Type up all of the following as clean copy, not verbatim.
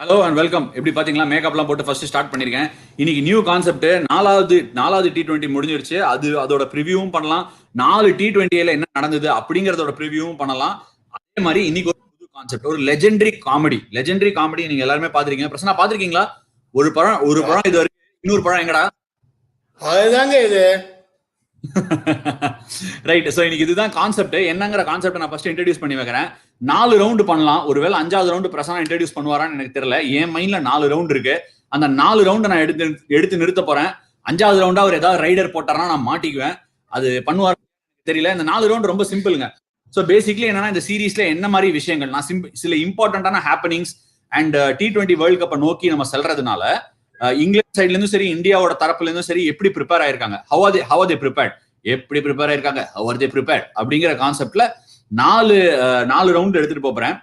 Hello and welcome. எப்படி பாத்தீங்களா, மேக்கப்லாம் போட்டு ஃபர்ஸ்ட் ஸ்டார்ட் பண்ணிருக்கேன். இன்னைக்கு நியூ கான்செப்ட். நாலாவது T20 முடிஞ்சிருச்சு. அதோட ப்ரிவியூவும் பண்ணலாம். 4 T20ல என்ன நடந்தது அப்படிங்கறதோட ப்ரிவியூவும் பண்ணலாம். அதே மாதிரி இன்னைக்கு ஒரு புது கான்செப்ட், ஒரு லெஜெண்டரி காமெடி நீங்க எல்லாருமே பாத்திருக்கீங்க. பிரசன்னா பாத்திருக்கீங்களா? ஒரு பழம் இது வரைக்கும், இன்னொரு பழம் எங்கடா? அதுதாங்க இது. ரைட். சோ இன்னைக்கு இதுதான் கான்செப்ட். என்னங்கிற கான்செப்ட் நான் ஃபர்ஸ்ட் இன்ட்ரோடியூஸ் பண்ணி வைக்கிறேன். 4 ரவுண்ட் பண்ணலாம். ஒருவேளை 5வது ரவுண்ட் பிரசன்னா இன்ட்ரோடியூஸ் பண்ணுவாரான்னு எனக்கு தெரியல. என் மைண்ட்ல 4 ரவுண்ட் இருக்கு. அந்த 4 ரவுண்ட் நான் எடுத்து நிறுத்த போறேன். 5வது ரவுண்டா அவர் ஏதாவது ரைடர் போட்டாரா நான் மாட்டிக்குவேன். அது பண்ணுவார் தெரியல. இந்த 4 ரவுண்ட் ரொம்ப சிம்பிளுங்க. ஸோ பேசிக்லி என்னன்னா, இந்த சீரீஸ்ல என்ன மாதிரி விஷயங்கள் நான் சில இம்பார்ட்டன்டான ஹேப்பனிங்ஸ் அண்ட் T20 வேர்ல்ட் கப்பை நோக்கி நம்ம செல்றதுனால இங்கிலாந்து சைட்ல இருந்தும் சரி, இந்தியாவோட தரப்புல இருந்தும் சரி, எப்படி ப்ரிப்பேர் ஆயிருக்காங்க, ஹவ் ஆர் தே ப்ரிப்பேர்ட், எப்படி ப்ரிப்பேர் ஆயிருக்காங்க, ஹவ் ஆர் தே ப்ரிப்பேர்ட் அப்படிங்கிற கான்செப்ட்ல 4 ரவுண்ட் எடுத்துட்டு போறேன்.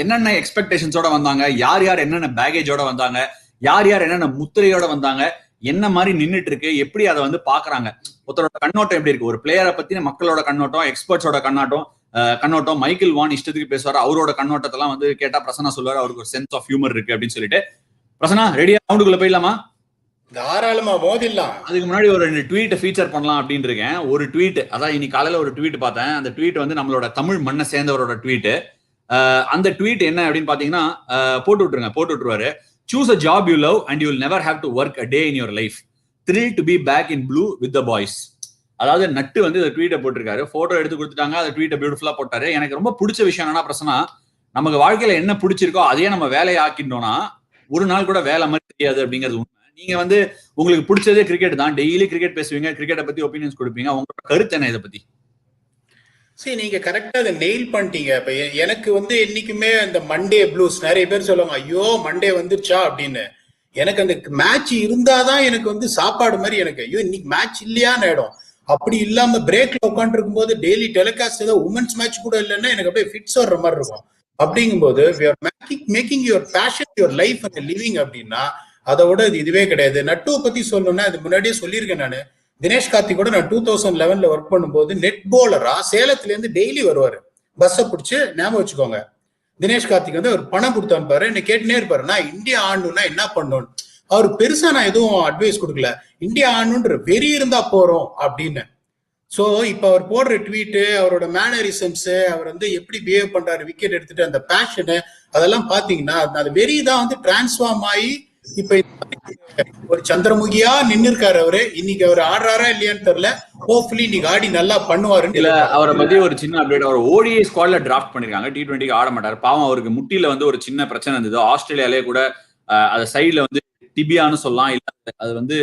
என்னென்ன எக்ஸ்பெக்டேஷன்ஸோட வந்தாங்க, யார் யார் என்னென்ன பேகேஜோட வந்தாங்க, யார் யார் என்னென்ன முத்திரையோட வந்தாங்க, என்ன மாதிரி நின்றுட்டு இருக்கு, எப்படி அதை வந்து பாக்குறாங்க, ஒருத்தரோட கண்ணோட்டம் எப்படி இருக்கு, ஒரு பிளேயரை பத்தின மக்களோட கண்ணோட்டம், எக்ஸ்பர்ட்ஸோட கண்ணோட்டம் மைக்கேல் வான் இஷ்டத்துக்கு பேசுவார். அவரோட கண்ணோட்டத்தெல்லாம் வந்து கேட்டா பிரசன்னா சொல்லுவார், அவருக்கு ஒரு சென்ஸ் ஆஃப் ஹியூமர் இருக்கு அப்படின்னு சொல்லிட்டு. பிரசன்னா ரெடியா ரவுண்டுக்குள்ள போயிடலாமா? தாராளமா மோதிடலாம். அதுக்கு முன்னாடி ஒரு 2 ட்வீட்டை ஃபீச்சர் பண்ணலாம் அப்படின்னு இருக்கேன். ஒரு ட்வீட், அதான் இன்னைக்கு காலையில ஒரு ட்வீட் பார்த்தேன். அந்த ட்வீட் வந்து நம்மளோட தமிழ் மண்ணை சேர்ந்தவரோட ட்வீட். அந்த ட்வீட் என்ன அப்படின்னு பாத்தீங்கன்னா, போட்டு விட்டுருவாரு. Choose a job you love and you will never have to work a day in your life. Thrilled to be back in blue with the boys. அதாவது நட்டு வந்து இந்த ட்வீட்டை போட்டிருக்காரு. போட்டோ எடுத்து கொடுத்துட்டாங்க. அந்த ட்வீட்டை பியூட்டிஃபுல்லா போட்டாரு. எனக்கு ரொம்ப பிடிச்ச விஷயம் என்னன்னா, பிரசன்னா, நமக்கு வாழ்க்கையில என்ன பிடிச்சிருக்கோ அதையே நம்ம வேலையை ஆக்கிட்டோம்னா ஒரு நாள் கூட வேலை மாதிரி தெரியாது அப்படிங்கிறது உண்மை. நீங்க வந்து உங்களுக்கு பிடிச்சதே கிரிக்கெட் தான். டெய்லி கிரிக்கெட் பேசுவீங்க, கிரிக்கெட்டை பத்தி ஒப்பீனியன்ஸ் கொடுப்பீங்க. உங்களோட கருத்து என்ன இதை பத்தி? சரி, நீங்க கரெக்டா அதை நெயில் பண்ணிட்டீங்க. இப்ப எனக்கு வந்து என்னைக்குமே அந்த மண்டே ப்ளூஸ், நிறைய பேர் சொல்லுவாங்க, ஐயோ மண்டே வந்துருச்சா அப்படின்னு. எனக்கு அந்த மேட்ச் இருந்தாதான் எனக்கு வந்து சாப்பாடு மாதிரி. எனக்கு ஐயோ இன்னைக்கு மேட்ச் இல்லையான்னு ஆயிடும். அப்படி இல்லாம பிரேக்ல உட்காந்து இருக்கும் போது டெய்லி டெலிகாஸ்ட் ஏதோ உமன்ஸ் மேட்ச் கூட இல்லைன்னா எனக்கு அப்படியே ஃபிட்ஸ் வர்ற மாதிரி இருக்கும். அப்படிங்கும்போது making your fashion your life and living அப்படின்னா அதை விட இதுவே கிடையாது. நட்டுவை பத்தி சொல்லணும்னா, அது முன்னாடியே சொல்லியிருக்கேன் நானு. தினேஷ் கார்த்திக் கூட நான் 2011 ஒர்க் பண்ணும்போது நெட் போலரா சேலத்துல இருந்து டெய்லி வருவாரு. பஸ்ஸை பிடிச்சு ஞாபகம் வச்சுக்கோங்க. தினேஷ் கார்த்திக் வந்து ஒரு பணம் கொடுத்து அனுப்பாரு. என்ன கேட்டுனே இருப்பாரு, நான் இந்தியா ஆடணும்னா என்ன பண்ணணும். அவரு பெருசா நான் எதுவும் அட்வைஸ் கொடுக்கல. இந்தியா ஆடணுன்ற வெறி இருந்தா போறோம் அப்படின்னு. சோ இப்ப அவர் போடுற ட்வீட்டு, அவரோட மேனரிசம்ஸ், அவர் வந்து எப்படி பிஹேவ் பண்றாரு, விக்கெட் எடுத்துட்டு அந்த பேஷனு, அதெல்லாம் பாத்தீங்கன்னா அந்த வெறி தான் வந்து டிரான்ஸ்ஃபார்ம் ஆகி இப்ப ஒரு சந்திரமுகியா நின்னு இருக்காரு அவரு. இன்னைக்கு அவர் ஆடுறாரா இல்லையான்னு தெரியல. ஹோப்ஃபுல்லி இன்னைக்கு ஆடி நல்லா பண்ணுவாருன்னு. இல்ல, அவரை பத்தி ஒரு சின்ன அப்டேட். அவர் ODI ஸ்குவாட்ல டிராஃப்ட் பண்ணிருக்காங்க. T20 ஆட மாட்டாரு. பாவம், அவருக்கு முட்டியில வந்து ஒரு சின்ன பிரச்சனை இருந்தது. ஆஸ்திரேலியாலே கூட அது சைட்ல வந்து டிபியான்னு சொல்லலாம், இல்ல அது வந்து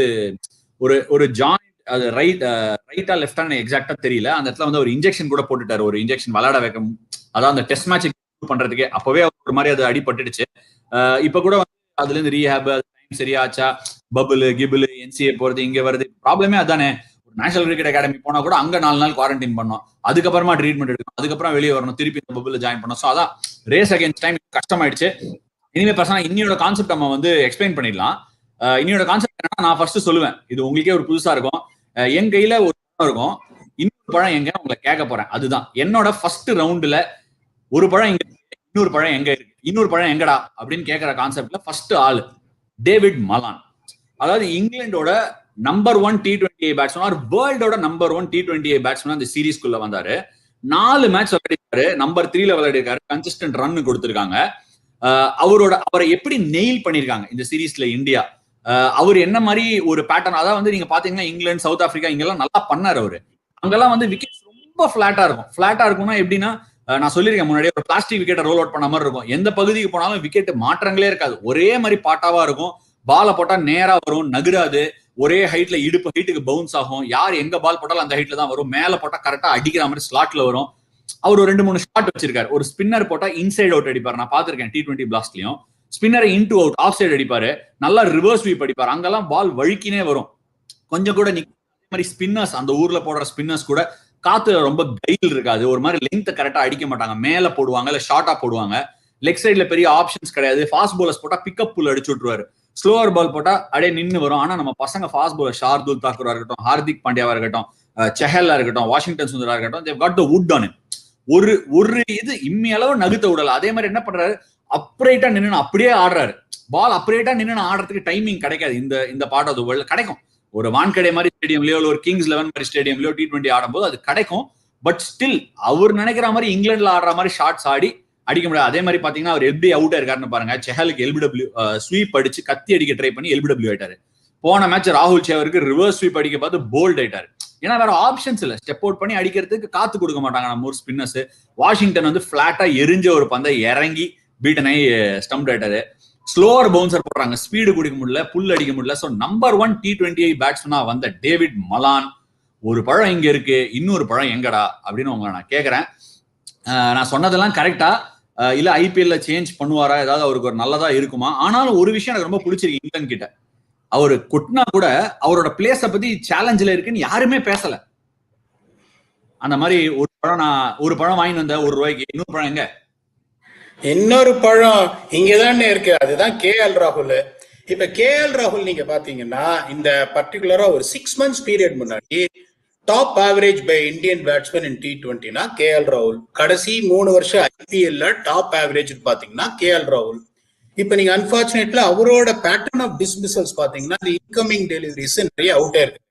ஒரு ஜாயிண்ட், அது ரைட்டா லெஃப்டா எக்ஸாக்டா தெரியல. அந்த இடத்துல வந்து ஒரு இன்ஜெக்ஷன் கூட போட்டுட்டாரு. ஒரு இன்ஜெக்ஷன் விளையாட வைக்க, அதான் அந்த டெஸ்ட் மேட்ச் பண்றதுக்கே. அப்பவே ஒரு மாதிரி அது அடிபட்டுடுச்சு. இப்ப கூட அதுல இருந்து ரீஹேப் சரியாச்சா, பபுள் கிபிள் NCA போறது, இங்க வருது. ப்ராப்ளமே அதானே. ஒரு நேஷனல் கிரிக்கெட் அகாடமி போனா கூட அங்க 4 நாள் குவாரண்டைன் பண்ணோம். அதுக்கப்புறமா ட்ரீட்மெண்ட் எடுக்கணும், அதுக்கப்புறம் வெளியே வரணும், திருப்பி இந்த பபுள் ஜாயின் பண்ணோம். ஸோ அதான் ரேஸ் அகேன்ஸ்ட் டைம் கஷ்டமாயிடுச்சு. இனிமே பர்சனா இன்னியோட கான்செப்ட் நம்ம வந்து எக்ஸ்பிளைன் பண்ணிடலாம். இன்னியோட கான்செப்ட் என்னன்னா, நான் ஃபர்ஸ்ட் சொல்லுவேன், இது உங்களுக்கே ஒரு புதுசா இருக்கும். என் கையில ஒரு பழம் இருக்கும், இன்னொரு பழம் எங்க உங்களை கேட்க போறேன். அதுதான் என்னோட ஃபர்ஸ்ட் ரவுண்ட்ல. ஒரு பழம் இங்க, இன்னொரு பழம் எங்க இருக்கு, இன்னொரு பழம் எங்கடா அப்படின்னு கேட்கிற கான்செப்ட்ல ஃபர்ஸ்ட் ஆளு டேவிட் மலான். அதாவது இங்கிலாண்டோட நம்பர் 1 T20 பேட்ஸ்மேன், வேர்ல்டோட நம்பர் 1 T20 பேட்ஸ்மேன் அந்த சீரீஸ்குள்ள வந்தாரு. 4 மேட்ச் விளையாடிருக்காரு, நம்பர் 3ல விளையாடிருக்காரு, கன்சிஸ்டன்ட் ரன் கொடுத்திருக்காங்க. அவரை எப்படி நெயில் பண்ணிருக்காங்க இந்த சீரீஸ்ல இந்தியா. அவர் என்ன மாதிரி ஒரு பேட்டர்ன், அதாவது வந்து நீங்க பாத்தீங்கன்னா இங்கிலாந்து, சவுத் ஆப்பிரிக்கா இங்கெல்லாம் நல்லா பண்ணாரு அவரு. அங்கெல்லாம் வந்து விக்கெட் ரொம்ப பிளாட்டா இருக்கும். பிளாட்டா இருக்கும்னா எப்படின்னா, நான் சொல்லியிருக்கேன் முன்னாடியே, ஒரு பிளாஸ்டிக் விக்கெட்டை ரோல் அவுட் பண்ண மாதிரி இருக்கும். எந்த பகுதிக்கு போனாலும் விக்கெட் மாற்றங்களே இருக்காது, ஒரே மாதிரி பாட்டாவா இருக்கும். பாலை போட்டா நேரா வரும், நகராது, ஒரே ஹைட்ல இடுப்பு ஹைட்டுக்கு பவுன்ஸ் ஆகும். யார் எங்க பால் போட்டாலும் அந்த ஹைட்ல தான் வரும். மேல போட்டா கரெக்டா அடிக்கிற மாதிரி ஸ்லாட்ல வரும். அவர் ஒரு 2-3 ஷாட் வச்சிருக்காரு. ஒரு ஸ்பின்னர் போட்டா இன்சைட் அவுட் அடிப்பாரு. நான் பாத்திருக்கேன் T20 பிளாஸ்ட்லயும். ஸ்பின்னரை இன்டு அவுட், ஆஃப் சைடு அடிப்பாரு. நல்லா ரிவர்ஸ் ஸ்வீப் அடிப்பாரு. அங்கெல்லாம் பால் வழுக்கினே வரும், கொஞ்சம் கூட மாதிரி. ஸ்பின்னர்ஸ், அந்த ஊர்ல போடுற ஸ்பின்னர்ஸ் கூட காத்துல ரொம்ப கைல் இருக்காது. ஒரு மாதிரி லென்த் கரெக்டா அடிக்க மாட்டாங்க. மேல போடுவாங்க, இல்ல ஷார்ட்டா போடுவாங்க. லெக் சைட்ல பெரிய ஆப்ஷன்ஸ் கிடையாது. ஃபாஸ்ட் பாலர்ஸ் போட்டா பிக்கப் புல் அடிச்சு விட்டுருவாரு. ஸ்லோவர் பால் போட்டா அப்படியே நின்று வரும். ஆனா நம்ம பசங்க ஃபாஸ்ட் பாலர், ஷார்துல் தாக்கூரா இருக்கட்டும், ஹார்திக் பாண்டியாவா இருக்கட்டும், செஹலா இருக்கட்டும், வாஷிங்டன் சுந்தரா இருக்கட்டும், they've got the wood on it. ஒரு இது இம்மி அளவு நகுத்த விடல. அதே மாதிரி என்ன பண்றாரு, அப்ரேட்டா நின்று அப்படியே ஆடுறாரு. பால் அப்ரேட்டா நின்று ஆடுறதுக்கு டைமிங் கிடைக்காது. இந்த பார்ட் ஆஃப் தி வேர்ல்ட் கிடைக்கும். ஒரு வான்கடை மாதிரி ஸ்டேடியம்லயோ ஒரு கிங்ஸ் 11 மாதிரி ஸ்டேடியம்லயோ T20 ஆடும்போது அது கிடைக்கும். பட் ஸ்டில் அவர் நினைக்கிற மாதிரி இங்கிலாந்துல ஆடுற மாதிரி ஷாட்ஸ் ஆடி அடிக்க முடியாது. அதே மாதிரி பாத்தீங்கன்னா அவர் எப்படி அவுட் ஆயிருக்காருன்னு பாருங்க. செஹலுக்கு LBW ஸ்வீப் அடிச்சு கத்தி அடிக்க ட்ரை பண்ணி LBW ஆயிட்டாரு. போன மேட்ச் ராகுல் சேவருக்கு ரிவர்ஸ் ஸ்வீப் அடிக்க பார்த்து போல்ட் ஆயிட்டாரு. ஏன்னா வேற ஆப்ஷன்ஸ் இல்ல, ஸ்டெப் அவுட் பண்ணி அடிக்கிறதுக்கு காத்து கொடுக்க மாட்டாங்க நம்ம ஊர் ஸ்பின்னர்ஸ். வாஷிங்டன் வந்து பிளாட்டா எரிஞ்ச ஒரு பந்தை இறங்கி பீட்டனை ஸ்டம்ப் ஆயிட்டாரு. ஸ்லோவர் பவுன்சர் போடுறாங்க, ஸ்பீடு குடிக்க முடியல, புல் அடிக்க முடியல. ஸோ நம்பர் 1 T20 பேட்ஸ்மேனா வந்த டேவிட் மலான், ஒரு பழம் இங்க இருக்கு, இன்னொரு பழம் எங்கடா அப்படின்னு உங்களை நான் கேட்கறேன். நான் சொன்னதெல்லாம் கரெக்டா இல்ல IPL சேஞ்ச் பண்ணுவாரா, ஏதாவது அவருக்கு ஒரு நல்லதா இருக்குமா? ஆனாலும் ஒரு விஷயம் எனக்கு ரொம்ப பிடிச்சிருக்கு இங்கிலாந்து கிட்ட, அவரு கொட்டினா கூட அவரோட பிளேஸ பத்தி சேலஞ்சில் இருக்குன்னு யாருமே பேசல. அந்த மாதிரி ஒரு பழம் வாங்கி வந்த ₹1, இன்னொரு பழம் எங்க? இன்னொரு பழம் இங்கதானே இருக்கு, அதுதான் KL ராகுல். இப்ப KL ராகுல் நீங்க பாத்தீங்கன்னா இந்த பர்டிகுலரா ஒரு 6 months பீரியட் முன்னாடி top average by Indian batsman in T20னா KL ராகுல். கடைசி 3 வருஷம் IPL டாப் ஆவரேஜ் பாத்தீங்கன்னா KL ராகுல். இப்ப நீங்க அன்பார்ச்சுனேட்ல அவரோட பேட்டர்ன் ஆஃப் டிஸ்மிசல்ஸ் பாத்தீங்கன்னா இன்கமிங் டெலிவரிஸ் நிறைய அவுட்டே இருக்கு.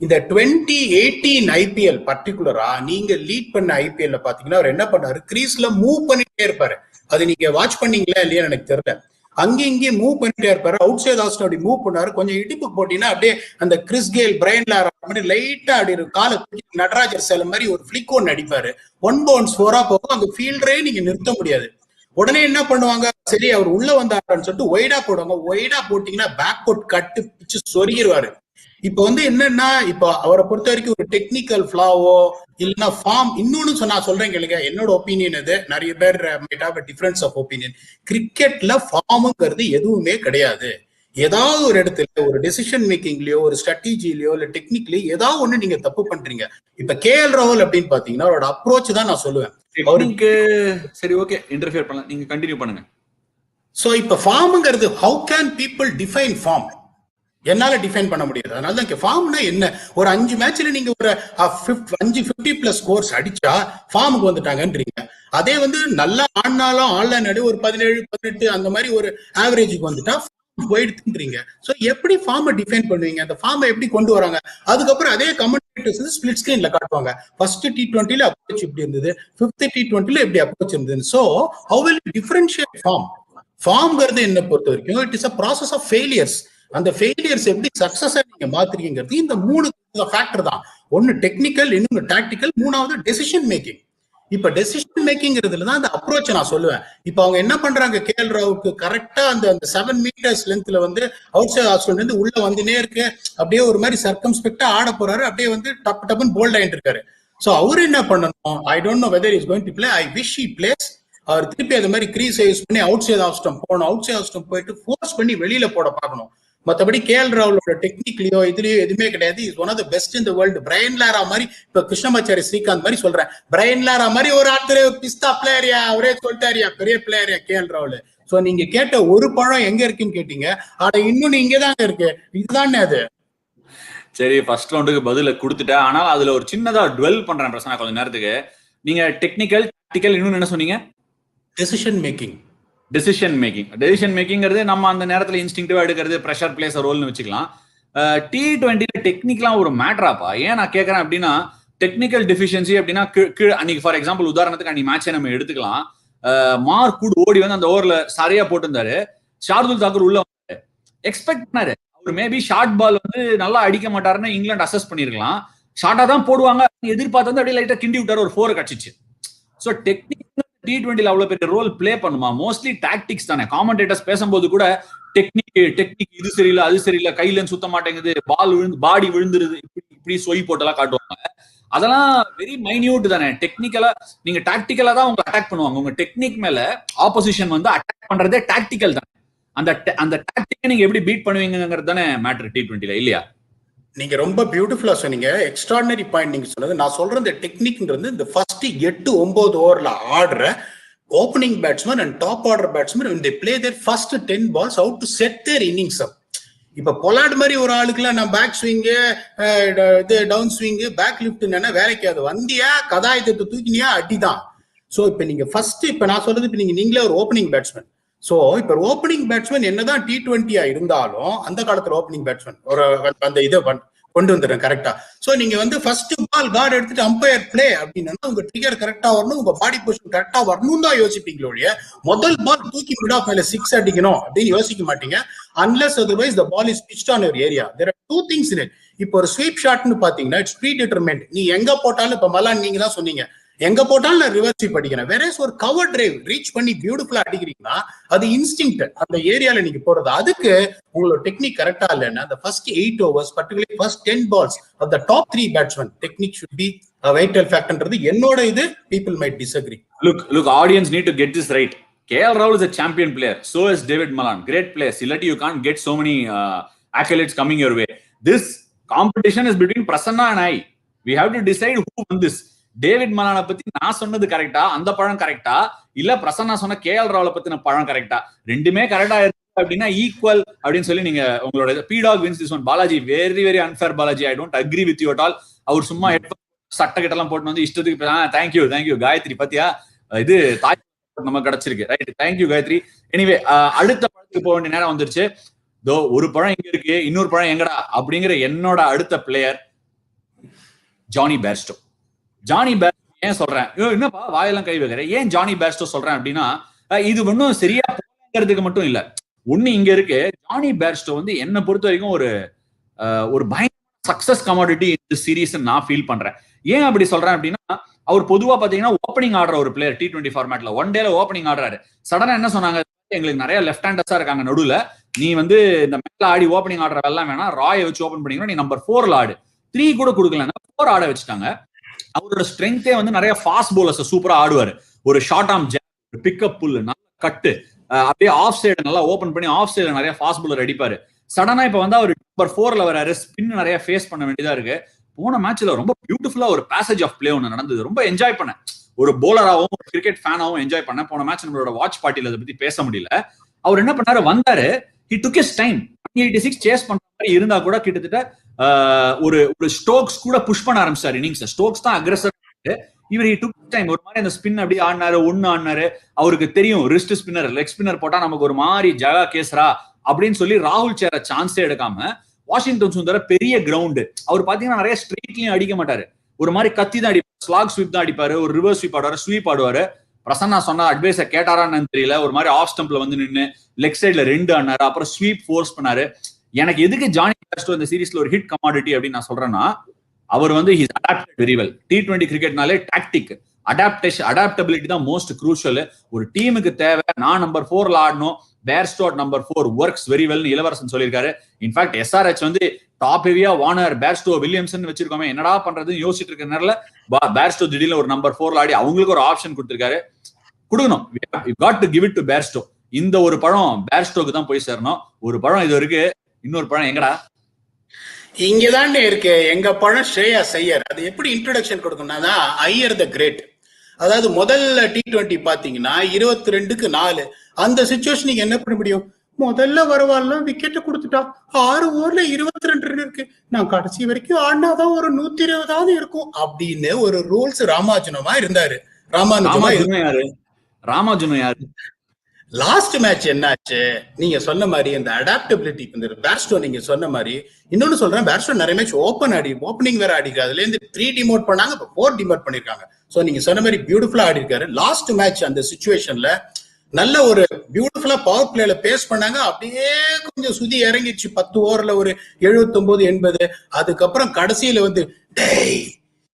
இந்த 2018 IPL பர்டிகுலரா நீங்க லீட் பண்ண IPL பாத்தீங்கன்னா அவர் என்ன பண்ணாரு, கிரீஸ்ல மூவ் பண்ணிட்டே இருப்பாரு. அது நீங்க வாட்ச் பண்ணீங்களா இல்லையா எனக்கு தெரியல. அங்கே இங்கே மூவ் பண்ணிட்டே இருப்பாரு. அவுட் சைட் ஆஸ்டன் அப்படி மூவ் பண்ணாரு. கொஞ்சம் இடிப்பு போட்டீங்கன்னா அப்படியே அந்த கிறிஸ் கேல், பிரையன் லாரா மாதிரி லைட்டா அப்படி காலை நடராஜர் சேலம் மாதிரி ஒரு ஃபிளிக் ஒன் அடிப்பாரு. 1 bounce 4 போகும். அந்த ஃபீல்டரே நீங்க நிறுத்த முடியாது. உடனே என்ன பண்ணுவாங்க, சரி அவர் உள்ள வந்தாருன்னு சொல்லிட்டு ஒய்டா போடுவாங்க. ஒய்டா போட்டீங்கன்னா பேக்வர்ட் கட்டு பிச்சு சொருகிடுவாரு. இப்ப வந்து என்னன்னா, இப்ப அவரை பொறுத்த வரைக்கும் ஒரு டெக்னிக்கல் ஃபிளாவோ இல்லைன்னா ஃபார்ம், இன்னொன்னு நான் சொல்றேன் கேளுங்க, என்னோட ஒப்பீனியன் இது. நிறைய பேர் டிஃபரன்ஸ் ஆஃப் ஒப்பீனியன். கிரிக்கெட்ல ஃபார்முங்கிறது எதுவுமே கிடையாது. ஏதாவது ஒரு இடத்துல ஒரு டெசிஷன் மேக்கிங்லயோ ஒரு ஸ்ட்ராட்டஜிலயோ இல்ல டெக்னிக்லயோ ஏதாவது ஒண்ணு நீங்க தப்பு பண்றீங்க. இப்ப KL ராகுல் அப்படின்னு பாத்தீங்கன்னா அவரோட அப்ரோச் தான் நான் சொல்லுவேன். அவருக்கு சரி ஓகே இன்டர்ஃபியர் பண்ணலாம், நீங்க கண்டினியூ பண்ணுங்க. சோ இப்ப ஃபார்ம்ங்கிறது how can people define form? என்னால டிஃபைன் பண்ண முடியாது. அதனால தான் ஃபார்ம்னா என்ன, ஒரு 5 மேட்ச்ல நீங்க ஒரு 50+ ஸ்கோர்ஸ் அடிச்சா ஃபார்முக்கு வந்துட்டாங்கன்றீங்க. அதே வந்து நல்லா ஆடினாலும் ஆன்லைன் ஆடி ஒரு 17, 18 அந்த மாதிரி ஒரு ஆவரேஜுக்கு வந்துட்டா போயிடுதுன்றீங்க. சோ எப்படி ஃபார்மை டிஃபைன் பண்ணுவீங்க? அந்த ஃபார்மை எப்படி கொண்டு வராங்க? அதுக்கப்புறம் அதே கமெண்டேட்டர்ஸ் ஸ்பிளிட் ஸ்கிரீன்ல காட்டுவாங்க. ஃபர்ஸ்ட் T20ல அப்ரோச் இப்படி இருந்தது, 5th T20ல எப்படி அப்ரோச் இருந்தது. So how will you differentiate form? ஃபார்ம்ங்கிறது என்ன பொறுத்த வரைக்கும் it is a process of failures. அந்த ஃபெயிலியர்ஸ் எப்படி சக்சஸா நீங்க மாத்துறீங்கிறது இந்த 3 ஃபேக்டர் தான். ஒன்னு டெக்னிக்கல், இன்னொன்னு டாக்டிக்கல், மூணாவது டெசிஷன் மேக்கிங். இப்ப டெசிஷன் மேக்கிங்கிறதுல தான் அந்த அப்ரோச் நான் சொல்லுவேன். இப்ப அவங்க என்ன பண்றாங்க, KL ராகுலுக்கு கரெக்டா அந்த 7 meters லென்த்ல வந்து அவுட் சைட் ஆஸ்டன் இருந்து உள்ள வந்துனே இருக்கு. அப்படியே ஒரு மாதிரி சர்க்கம்ஸ்பெக்டா ஆட போறாரு. அப்படியே வந்து டப்புன்னு போல்ட் ஆயிட்டு இருக்காரு. சோ அவரு என்ன பண்ணணும், I don't know whether is going to play, I wish he plays. அவர் திருப்பி அது மாதிரி கிரீஸ் யூஸ் பண்ணி அவுட் சைட் ஆஸ்டன் போகணும். அவுட் சைட் ஆஸ்டன் போயிட்டு ஃபோர்ஸ் பண்ணி வெளியில போட பார்க்கணும். மற்றபடி KL ராகுலோட டெக்னிக்லயோ இதுலயோ எதுவுமே கிடையாது. Is one of the best in the world. Brian Lara மாதிரி, இப்ப கிருஷ்ணமாச்சாரி ஸ்ரீகாந்த் மாதிரி சொல்றேன், பிரையன் லாரா மாதிரி ஒரு ஆட்களே பிஸ்தா பிளேயரியா, அவரே சொல்லிட்டாரியா, பெரிய பிளேயரியா KL ராகுல். சோ நீங்க கேட்ட ஒரு பழம் எங்க இருக்குன்னு கேட்டீங்க, ஆனா இன்னொன்னு இங்கதாங்க இருக்கு. இதுதானே அது. சரி, ஃபர்ஸ்ட் ரவுண்டுக்கு பதில கொடுத்துட்டேன். ஆனால் அதுல ஒரு சின்னதா டுவெல் பண்றேன் பிரச்சனை கொஞ்ச நேரத்துக்கு. நீங்க டெக்னிக்கல், டாக்டிக்கல், இன்னொன்னு என்ன சொன்னீங்க? Decision making. டெசிஷன் மேக்கிங்கிறது நம்ம அந்த நேரத்துல இன்ஸ்டிங்டிவா எடுக்கிறது, ப்ரெஷர் பிளேஸ் ரோல்னு வச்சுக்கலாம். T20 டெக்னிக்லாம் ஒரு மேட்டராப்பா. ஏன் நான் கேட்கறேன் அப்படின்னா, டெக்னிக்கல் டெஃபிஷியன்சி அப்படின்னா அன்னைக்கு ஃபார் எக்ஸாம்பிள் உதாரணத்துக்கு அன்னைக்கு மேட்சை நம்ம எடுத்துக்கலாம். மார்க் கூட ஓடி வந்து அந்த ஓவர்ல சரியா போட்டிருந்தாரு. ஷார்துல் தாக்கூர் உள்ள வந்தாரு. எக்ஸ்பெக்ட் பண்ணாரு அவர் மேபி ஷார்ட் பால் வந்து நல்லா அடிக்க மாட்டாருன்னு இங்கிலாந்து அசஸ் பண்ணிருக்கலாம். ஷார்ட்டா தான் போடுவாங்க எதிர்பார்த்து வந்து அப்படியே லைட்டா கிண்டி விட்டாரு, ஒரு 4 கட்சிச்சு. ஸோ டெக்னிக் T20ல அவ்வளவு பெரிய ரோல் பிளே பண்ணுமா? மோஸ்ட்லி டாக்டிக்ஸ் தானே. காமெண்டேட்டர்ஸ் பேசும்போது கூட டெக்னிக் இது சரியில்லை, அது சரியில்லை, கையில சுத்த மாட்டேங்குது, பாடி விழுந்துருது, இப்படி சொய் போட்டெல்லாம் காட்டுவாங்க. அதெல்லாம் வெரி மைன்யூட் தானே. டெக்னிக்கலா நீங்க டாக்டிக்கலா தான் உங்க அட்டாக் பண்ணுவாங்க. உங்க டெக்னிக் மேல ஆப்போசிஷன் வந்து அட்டாக் பண்றதே டாக்டிக்கல் தான். அந்த டாக்டிக்கை நீங்க எப்படி பீட் பண்ணுவீங்கிறது தானே மேட்டர் T20ல, இல்லையா? நீங்க ரொம்ப பியூட்டிஃபுல்லா சொன்னீங்க. எக்ஸ்ட்ராடினரி பாயிண்ட் நீங்க சொன்னது. நான் சொல்றேன் இந்த டெக்னிக்ன்றது இந்த ஃபர்ஸ்ட் 8-9 ஓவர்ல ஆடுற opening batsman and top order batsman when they play their first 10 balls how to set their innings up. இப்ப பொலாட் மாதிரி ஒரு ஆளுக்குலாம் நான் பேக் ஸ்விங்கு, இது டவுன் ஸ்விங்கு, பேக் லிஃப்ட் வேலைக்கு அது வந்தியா கதாயத்தை தூக்கினியா அடிதான். சோ இப்ப நீங்க ஃபர்ஸ்ட், இப்ப நான் சொல்றது, இப்ப நீங்களே ஒரு ஓப்பனிங் பேட்ஸ்மேன், சோ இப்ப ஓப்பனிங் பேட்ஸ்மேன் என்னதான் T20 இருந்தாலும் அந்த காலத்துல ஓப்பனிங் பேட்ஸ்மேன் ஒரு அந்த இதை கொண்டு வந்துடுறேன் கரெக்டா. சோ நீங்க வந்து ஃபர்ஸ்ட் பால் கார்டு எடுத்துட்டு அம்பையர் பிளே அப்படின்னா உங்க ட்ரிகர் கரெக்டா வரணும், உங்க பாடி பொசிஷன் கரெக்டா வரணும் தான் யோசிப்பீங்களோ இல்லையா. முதல் பால் தூக்கி மிட் ஆஃப் மேல 6 அடிக்கணும் அப்படின்னு யோசிக்க மாட்டீங்க. Unless otherwise the ball is pitched on your area. There are two things in it. இப்போ ஒரு ஸ்வீப் ஷாட்னு பாத்தீங்கன்னா இட்ஸ் ப்ரீ டிட்டர்மெண்ட். நீ எங்க போட்டாலும் இப்ப மலான் நீங்க தான் சொன்னீங்க எங்க போட்டாலும் நான் ரிவர்ஸ் ஸ்வீப் அடிக்கிறேன். வேற ஒரு கவர் டிரைவ் ரீச் பண்ணி பியூட்டிஃபுல்லா அடிக்கிறீங்கன்னா அது இன்ஸ்டிங்க்ட் அந்த ஏரியால நீங்க போறது. அதுக்கு உங்களோட டெக்னிக் கரெக்டா இல்லைன்னா அந்த first 8 overs particularly first 10 balls of the top 3 batsmen technique should be a vital factorன்றது என்னோட இது. people might disagree. Look, audience need to get this right. KL Rahul is a champion player, so is David Malan, great players. Illati you can't get so many accolades coming your way. This competition is between Prasanna and I. We have to decide who won this. David மலானை பத்தி நான் சொன்னது கரெக்டா, அந்த பழம் கரெக்டா, இல்ல பிரசன்னா சொன்ன KL ராவலை பத்தின பழம் கரெக்டா? ரெண்டுமே கரெக்டா இருக்கு அப்படின்னா ஈக்குவல் அப்படின்னு சொல்லி நீங்க உங்களோட P-Dog wins this one. Balaji very very unfair Balaji. I don't agree with you at all. அவர் சும்மா சட்ட கிட்டலாம் போட்டு வந்து இஷ்டத்துக்கு தேங்க்யூ காயத்ரி பத்தியா இது தாய் நமக்கு கிடைச்சிருக்கு. Right, thank you Gayatri. எனிவே அடுத்த பழத்துக்கு போக வேண்டிய நேரம் வந்துருச்சு. தோ ஒரு பழம் இங்க இருக்கு, இன்னொரு பழம் எங்கடா அப்படிங்கிற என்னோட அடுத்த player Jonny Bairstow. Jonny Bairstow ஏன் சொல்றேன், என்னப்பா வாயெல்லாம் கை வைக்கிறேன், ஏன் ஜானி பேர்ஸ்டோ சொல்றேன் அப்படின்னா இது ஒன்னும் சரியா போகிறதுக்கு மட்டும் இல்ல. ஒண்ணு இங்க இருக்கு. ஜானி பேர்ஸ்டோ வந்து என்ன பொறுத்த வரைக்கும் ஒரு பயங்கர சக்சஸ் கமாடிட்டி இந்த சீரீஸ் நான் ஃபீல் பண்றேன். ஏன் அப்படி சொல்றேன் அப்படின்னா அவர் பொதுவா பாத்தீங்கன்னா ஓப்பனிங் ஆடுற ஒரு பிளேயர். T20 ஃபார்மேட்ல ஒன் டேல ஓப்பனிங் ஆடுறாரு. சடனா என்ன சொன்னாங்க, எங்களுக்கு நிறைய லெஃப்ட் ஹேண்டர்ஸா இருக்காங்க நடுவுல, நீ வந்து இந்த மேல ஆடி ஓப்பனிங் ஆடுற எல்லாம் வேணா, ராயை வச்சு ஓப்பன் பண்ணிக்கணும், நீ நம்பர் 4ல ஆடு. 3 கூட கொடுக்கலன்னா 4 ஆட வச்சுட்டாங்க. அவரோட ஸ்ட்ரென்த்தே வந்து நிறைய ஃபாஸ்ட் போலர்ஸ் சூப்பரா ஆடுவாரு. ஒரு ஷார்ட் ஆர்ம் ஜாப், பிக்கப் புல், நல்ல கட்டு, அப்படியே ஆஃப் சைடு நல்லா ஓபன் பண்ணி ஆஃப் சைடு நிறைய ஃபாஸ்ட் போலர் அடிப்பாரு. சடனா இப்ப வந்து அவர் நம்பர் 4ல வராரு. ஸ்பின் நிறைய ஃபேஸ் பண்ண வேண்டியதா இருக்கு. போன மேட்ச்ல ரொம்ப பியூட்டிஃபுல்லா ஒரு பேசேஜ் ஆஃப் பிளே ஒன்று நடந்தது. ரொம்ப என்ஜாய் பண்ணேன். ஒரு போலராகவும் ஒரு கிரிக்கெட் ஃபேனாவும் என்ஜாய் பண்ணேன். போன மேட்ச் நம்மளோட வாட்ச் பார்ட்டியில அதை பத்தி பேச முடியல. அவர் என்ன பண்ணாரு, வந்தாரு, he took his time. 186 chase பண்ற மாதிரி இருந்தா கூட கிட்டத்தட்ட ஒரு ஸ்டோக்ஸ் கூட புஷ் பண்ண ஆரம்பிச்சாரு இன்னிங்ஸ். ஸ்டோக்ஸ் தான் அக்ரெசிவ். இவர் he took time. ஒரு மாதிரி அந்த ஸ்பின் அப்படியே ஆடினாரு, ஆடினாரு. அவருக்கு தெரியும் ரிஸ்ட் ஸ்பின்னர், லெக் ஸ்பின்னர் போட்டா நமக்கு ஒரு மாதிரி ஜகா கேஸ்ரா அப்படின்னு சொல்லி ராகுல் சேர சான்ஸே எடுக்காம வாஷிங்டன் சுந்தர பெரிய கிரவுண்டு. அவர் பாத்தீங்கன்னா நிறைய ஸ்ட்ரெயிட்லயும் அடிக்க மாட்டாரு, ஒரு மாதிரி கத்தி தான் அடிப்பாரு, ஸ்லாக் ஸ்வீப் தான் அடிப்பாரு, ஒரு ரிவர்ஸ் ஸ்வீப் ஆடுவாரு, ஸ்வீப் ஆடுவாரு. பிரசன்னா சொன்ன அட்வைஸ கேட்டாரான்னு தெரியல. ஒரு மாதிரி ஆஃப் ஸ்டம்ப்ல வந்து நின்று லெக் சைட்ல 2 ஆனாரு, அப்புறம் ஸ்வீப் ஃபோர்ஸ் பண்ணாரு. எனக்கு எதுக்கு ஜானி பேர்ஸ்டோ இந்த சீரீஸ்ல ஒரு ஹிட் கமாடிட்டி அப்படின்னு நான் சொல்றேன்னா, அவர் வந்து he's adapted very well. T20 கிரிக்கெட்னாலே டாக்டிக், அடாப்டபிலிட்டி தான் மோஸ்ட் குரூஷியல். ஒரு டீமுக்கு தேவை. நான் நம்பர் 4ல ஆடணும், Bairstow number 4 works very well Ilavarasan சொல்லியிருக்காரு. இன்ஃபேக்ட் SRH வந்து டாப் ஹெவியா வார்னர், பேர்ஸ்டோ, வில்லியம்சன் வச்சிருக்கோமே, என்னடா பண்றதுன்னு யோசிச்சுட்டு இருக்க நேரத்துல பேர்ஸ்டோ திடீர்னு ஒரு நம்பர் 4ல ஆடி அவங்களுக்கு ஒரு ஆப்ஷன் கொடுத்திருக்காரு. கொடுக்கணும், got to give it to Bairstow. இந்த ஒரு பழம் பேர்ஸ்டோக்கு தான் போய் சேரணும். ஒரு பழம் இது இருக்கு, இன்னொரு பழம் எங்கடா? இங்கதானே இருக்கு எங்க பழம். ஸ்ரேயா ஐயர். அது எப்படி இன்ட்ரோடக்ஷன் கொடுக்கணும்னா, ஐயர் த கிரேட். அதாவது முதல்ல T20 பாத்தீங்கன்னா 22க்கு 4 அந்த சிச்சுவேஷனுக்கு என்ன பண்ண முடியும்? முதல்ல வரவாள்லாம் விக்கெட் கொடுத்துட்டா, 6 ஓவர்ல 22 ரன் இருக்கு, நான் கடைசி வரைக்கும் ஆடினாதான் ஒரு 120 இருக்கும் அப்படின்னு ஒரு ரூல்ஸ் ராமானுஜமா இருந்தாரு. ராமானுஜம் யாரு? லாஸ்ட் மேட்ச் என்னாச்சு, நீங்க சொன்ன மாதிரி இந்த அடாப்டபிலிட்டி, இந்த பேர்ஸ்டோ நீங்க சொன்ன மாதிரி. இன்னொன்னு சொல்றேன், பேர்ஸ்டோ நிறைய மேட்ச் ஓப்பனிங் வேற ஆடிக்காரு. அதுல இருந்து 3 டிமோட் பண்ணாங்க, இப்ப 4 டிமோட் பண்ணிருக்காங்க. சோ நீங்க சொன்ன மாதிரி பியூட்டிஃபுல்லா ஆடி இருக்காரு. லாஸ்ட் மேட்ச் அந்த சிச்சுவேஷன்ல நல்ல ஒரு பியூட்டிஃபுல்லா பவர் பிளேல பேஸ் பண்ணாங்க. அப்படியே கொஞ்சம் சுதி இறங்கிடுச்சு 10 ஓவர்ல ஒரு 79-80. அதுக்கப்புறம் கடைசியில வந்து டேய்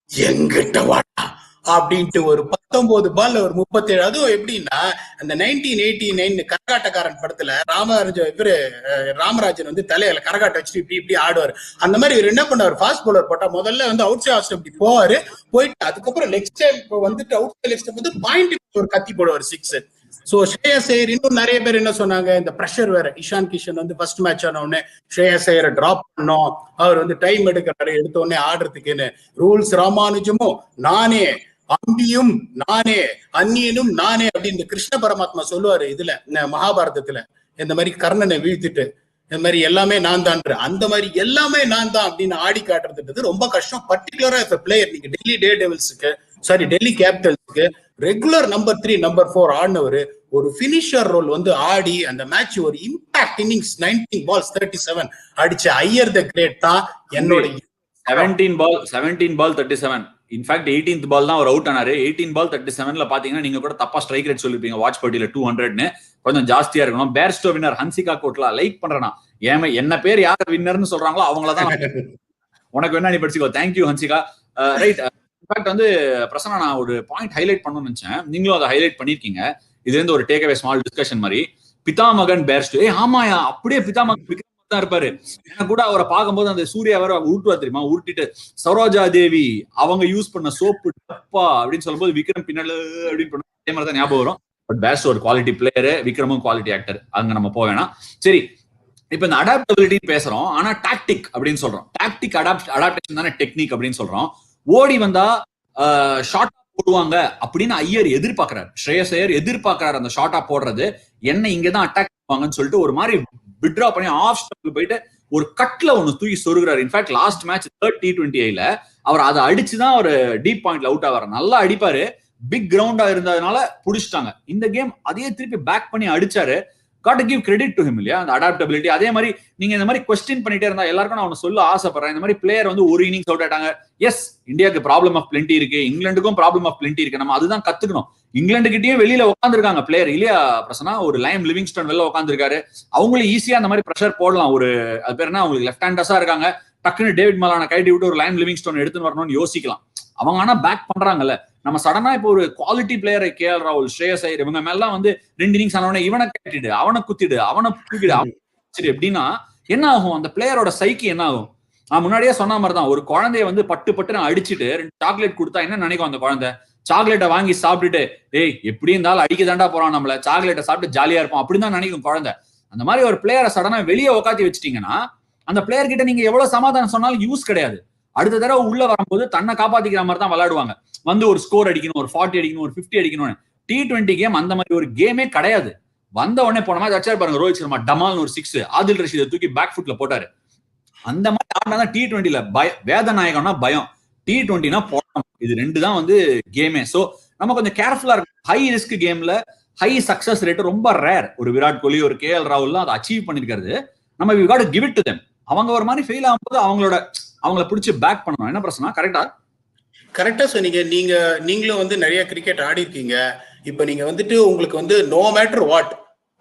எங்கிட்ட வாடா அப்படின்ட்டு ஒரு 19 பால்ல ஒரு 37. அதுவும் எப்படின்னா அந்த 1989 கரகாட்டக்காரன் படத்துல ராமராஜன் வந்து தலையில கரகாட்ட வச்சுட்டு இப்படி இப்படி ஆடுவாரு. அந்த மாதிரி இவர் என்ன பண்ணாரு, ஃபாஸ்ட் பவுலர் போட்டா முதல்ல வந்து அவுட் சைட் ஆஃப் ஸ்டம்ப் இப்படி போவாரு, போயிட்டு அதுக்கப்புறம் லெக் ஸ்டம்ப் வந்துட்டு அவுட் சைட் லெக் ஸ்டம்ப் வந்து பாயிண்ட் ஒரு கத்தி போடுவார் 6. சோ ஸ்ரேயஸ் ஐயர், இன்னும் நிறைய பேர் என்ன சொன்னாங்க, இந்த பிரஷர் வேற. இஷான் கிஷன் வந்து ஃபர்ஸ்ட் மேட்ச் ஆன உடனே ஸ்ரேயஸ் ஐயரை டிராப் பண்ணோம், அவர் வந்து டைம் எடுக்கிறாரு எடுத்த உடனே ஆடுறதுக்குன்னு. ரூல்ஸ் ராமானுஜமும் நானே, அம்பியும் நானே, அந்நியனும் நானே அப்படின்னு கிருஷ்ண பரமாத்மா சொல்லுவாரு இதுல மகாபாரதத்துல. இந்த மாதிரி கர்ணனை வீழ்த்திட்டு இந்த மாதிரி எல்லாமே நான் தான், அந்த மாதிரி எல்லாமே நான் தான் அப்படின்னு ஆடி காட்டுறதுன்றது ரொம்ப கஷ்டம். பர்டிகுலரா இப்ப பிளேயர், நீங்க டெல்லி டே டெவில்ஸுக்கு சாரி டெல்லி கேபிட்டல்ஸ்க்கு ரெகுலர் நம்பர் 3 நம்பர் 4 ஆடினவர் ஒரு பினிஷர் ரோல் வந்து ஆடி அந்த மேட்ச் ஒரு இம்பாக்ட் இன்னிங்ஸ் 19 balls 37 அடிச்ச ஐயர் த கிரேட் தான் என்னோட 17 ball 37. இன்ஃபேக்ட் 18th பால் தான் அவர் அவுட் ஆனாரு. 18 ball 37ல பாத்தீங்கன்னா நீங்க கூட தப்பா ஸ்ட்ரைக் ரேட் சொல்லிருப்பீங்க வாட்ச் பார்ட்டில 200ன்னு. கொஞ்சம் ஜாஸ்தியா இருக்கணும். Bairstow winner Hansika Kotla like பண்றேனா என்ன பேர் யார் வின்னர்னு சொல்றாங்களோ அவங்களதான் உனக்கு வேணா நீ படிச்சுக்கோ. தேங்க்யூ ஹன்சிகா. ரைட். இன்ஃபேக்ட் வந்து பிரசன்னா நான் ஒரு பாயிண்ட் ஹைலைட் பண்ணணும்னு நினைச்சேன். நீங்களும் அதை ஹைலைட் பண்ணிருக்கீங்க. இது வந்து ஒரு டேக் அவே ஸ்மால் டிஸ்கஷன் மாதிரி. பிதாமகன் பேர்ஸ்டோ ஆமாயா அப்படியே பிதாமகன் தான் இருப்பாரு. எனக்கு கூட அவரை பார்க்கும்போது அந்த சூர்யா வேற உருட்டுவா தெரியுமா, உருட்டிட்டு சரோஜா தேவி அவங்க யூஸ் பண்ண சோப்பு டப்பா அப்படின்னு சொல்லும்போது விக்ரம் பின்னால அப்படின்னு பண்ண அதே மாதிரி தான் ஞாபகம் வரும். பட் பேர்ஸ்டோ ஒரு குவாலிட்டி பிளேயரு, விக்ரமும் குவாலிட்டி ஆக்டர். அங்க நம்ம போவேனா. சரி, இப்ப இந்த அடாப்டபிலிட்டி பேசுறோம், ஆனா டாக்டிக் அப்படின்னு சொல்றோம். டாக்டிக் அடாப்டேஷன் தானே டெக்னிக் அப்படின்னு சொல்றோம். ஓடி வந்தா ஷார்ட் போடுவாங்க அப்படின்னு ஐயர் எதிர்பார்க்கிறாரு, ஸ்ரேயஸ் ஐயர் எதிர்பார்க்கிறாரு அந்த ஷார்ட்டா போடுறது. என்ன இங்கதான் அட்டாக் பண்ணுவாங்கன்னு சொல்லிட்டு ஒரு மாதிரி விட்ரா பண்ணி ஆஃப் ஸ்டெப்ல போயிட்டு ஒரு கட்ல ஒண்ணு தூக்கி சொருகிறாரு. In fact last match 3rd T20I அவர் அதை அடிச்சுதான் ஒரு டீப் பாயிண்ட்ல அவுட் ஆவாரு. நல்லா அடிப்பாரு, பிக் கிரவுண்டா இருந்ததுனால புடிச்சிட்டாங்க. இந்த கேம் அதே திருப்பி பேக் பண்ணி அடிச்சாரு. got to give credit to him இல்லையா, அந்த அடாப்டபிலிட்டி. அதே மாதிரி நீங்க இந்த மாதிரி கொஸ்டின் பண்ணிட்டே இருந்தா எல்லாருக்கும் நான் ஒன்னு சொல்ல ஆசைப்படுறேன். இந்த மாதிரி பிளேயர் வந்து ஒரு இன்னிங்ஸ் அவுட் ஆயிட்டாங்க. எஸ், இந்தியாவுக்கு ப்ராப்ளம் ஆஃப் பிளென்டி இருக்கு, இங்கிலாந்துக்கும் ப்ராப்ளம் ஆஃப் பிளென்டி இருக்கு. நம்ம அதுதான் கத்துக்கணும். இங்கிலாந்து கிட்டயும் வெளியில உட்காந்துருக்காங்க பிளேயர் இல்லையா பிரசனா. ஒரு லைம் லிவிங்ஸ்டன் வெளில உட்காந்துருக்காரு. அவங்களும் ஈஸியா அந்த மாதிரி ப்ரெஷர் போடலாம். ஒரு அது பேர் என்ன, அவங்களுக்கு லெஃப்ட் ஹேண்டர்ஸா இருக்காங்க. டக்குன்னு டேவிட் மலான கைட்டி விட்டு ஒரு லைம் லிவிங்ஸ்டன் எடுத்துன்னு வரணும்னு யோசிக்கலாம். அவங்க ஆனா பேக் பண்றாங்கல்ல. நம்ம சடனா இப்போ ஒரு குவாலிட்டி பிளேயரை KL ராகுல், ஸ்ரேயஸ் ஐயர் இவங்க மேலாம் வந்து 2 இன்னிங்ஸ் ஆனவனே இவனை கட்டிடு, அவனை குத்திடு, அவனை தூக்கிடு சரி எப்படின்னா என்ன ஆகும், அந்த பிளேயரோட சைக்கி என்ன ஆகும். நான் முன்னாடியே சொன்ன மாதிரி தான், ஒரு குழந்தைய வந்து பட்டு நான் அடிச்சுட்டு 2 சாக்லேட் கொடுத்தா என்ன நினைக்கும் அந்த குழந்தை. சாக்லேட்டை வாங்கி சாப்பிட்டுட்டு ஏய் எப்படி இருந்தாலும் அடிக்க தாண்டா போறான் நம்மள, சாக்லேட்டை சாப்பிட்டு ஜாலியா இருப்போம் அப்படின்னு தான் நினைக்கும் குழந்தை. அந்த மாதிரி ஒரு பிளேயரை சடனா வெளியே உட்காத்தி வச்சுட்டீங்கன்னா அந்த பிளேயர் கிட்ட நீங்க எவ்வளவு சமாதானம் சொன்னாலும் யூஸ் கிடையாது. அடுத்த தடவை உள்ள வரும்போது தன்னை காப்பாத்திக்கிற மாதிரி தான் விளையாடுவாங்க. வந்து ஒரு ஸ்கோர் அடிக்கணும், ஒரு 40 அடிக்கணும், ஒரு 50 அடிக்கணும். T20 கேம் அந்த மாதிரி ஒரு கேமே கிடையாது. வந்த உடனே போன மாதிரி வச்சாரு பாருங்க, ரோஹித் சர்மா டமால்னு ஒரு 6, ஆதில் ரஷீதை தூக்கி பேக் ஃபுட்ல போட்டாரு. அந்த மாதிரி ஆடினாதான் T20ல வேத நாயகம்னா பயம், T20னா போராட்டம். இது 2 தான் வந்து கேமே. சோ நம்ம கொஞ்சம் கேர்ஃபுல்லா இருக்கும். ஹை ரிஸ்க் கேம்ல ஹை சக்சஸ் ரேட் ரொம்ப ரேர். ஒரு விராட் கோலி, ஒரு KL ராகுல் அதை அச்சீவ் பண்ணிருக்காரு. நம்ம we got to give it to them. அவங்க ஒரு மாதிரி ஃபெயில் ஆகும்போது அவங்கள பிடிச்சி பேக் பண்ணணும். என்ன பிரச்சனை? கரெக்டா சொன்னீங்க. நீங்களும் வந்து நிறைய கிரிக்கெட் ஆடி இருக்கீங்க. இப்ப நீங்க வந்துட்டு உங்களுக்கு வந்து no matter what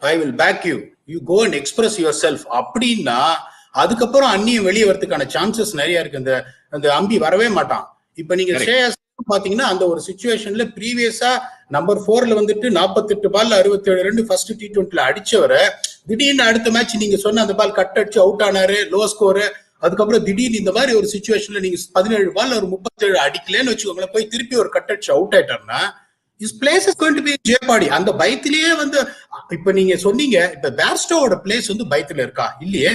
I will back you, you go and express yourself அப்படின்னா அதுக்கப்புறம் அந்நியம் வெளியே வரதுக்கான சான்சஸ் நிறைய இருக்கு. அந்த அம்பி வரவே மாட்டான். இப்ப நீங்க ஸ்ரேயஸ் பாத்தீங்கன்னா அந்த ஒரு சிச்சுவேஷன்ல ப்ரீவியஸா நம்பர் 4ல வந்துட்டு 48 பால்ல 67 ரன் ஃபர்ஸ்ட் T20ல அடிச்சவரை திடீர்னு அடுத்த மேட்ச் நீங்க சொன்ன அந்த பால் கட் அடிச்சு அவுட் ஆனாரு, லோ ஸ்கோரு. அதுக்கப்புறம் திடீர்னு இந்த மாதிரி ஒரு சிச்சுவேஷன்ல நீங்க 17 பால்ல ஒரு 37 அடிக்கலன்னு வச்சுக்கோங்களேன், போய் திருப்பி ஒரு கட் அடிச்சு அவுட் ஆயிட்டாருன்னா his place is going to be jeopardy. அந்த பயத்திலேயே வந்து இப்ப நீங்க சொன்னீங்க, இப்ப பேர்ஸ்டோவோட பிளேஸ் வந்து பயத்துல இருக்கா இல்லையே.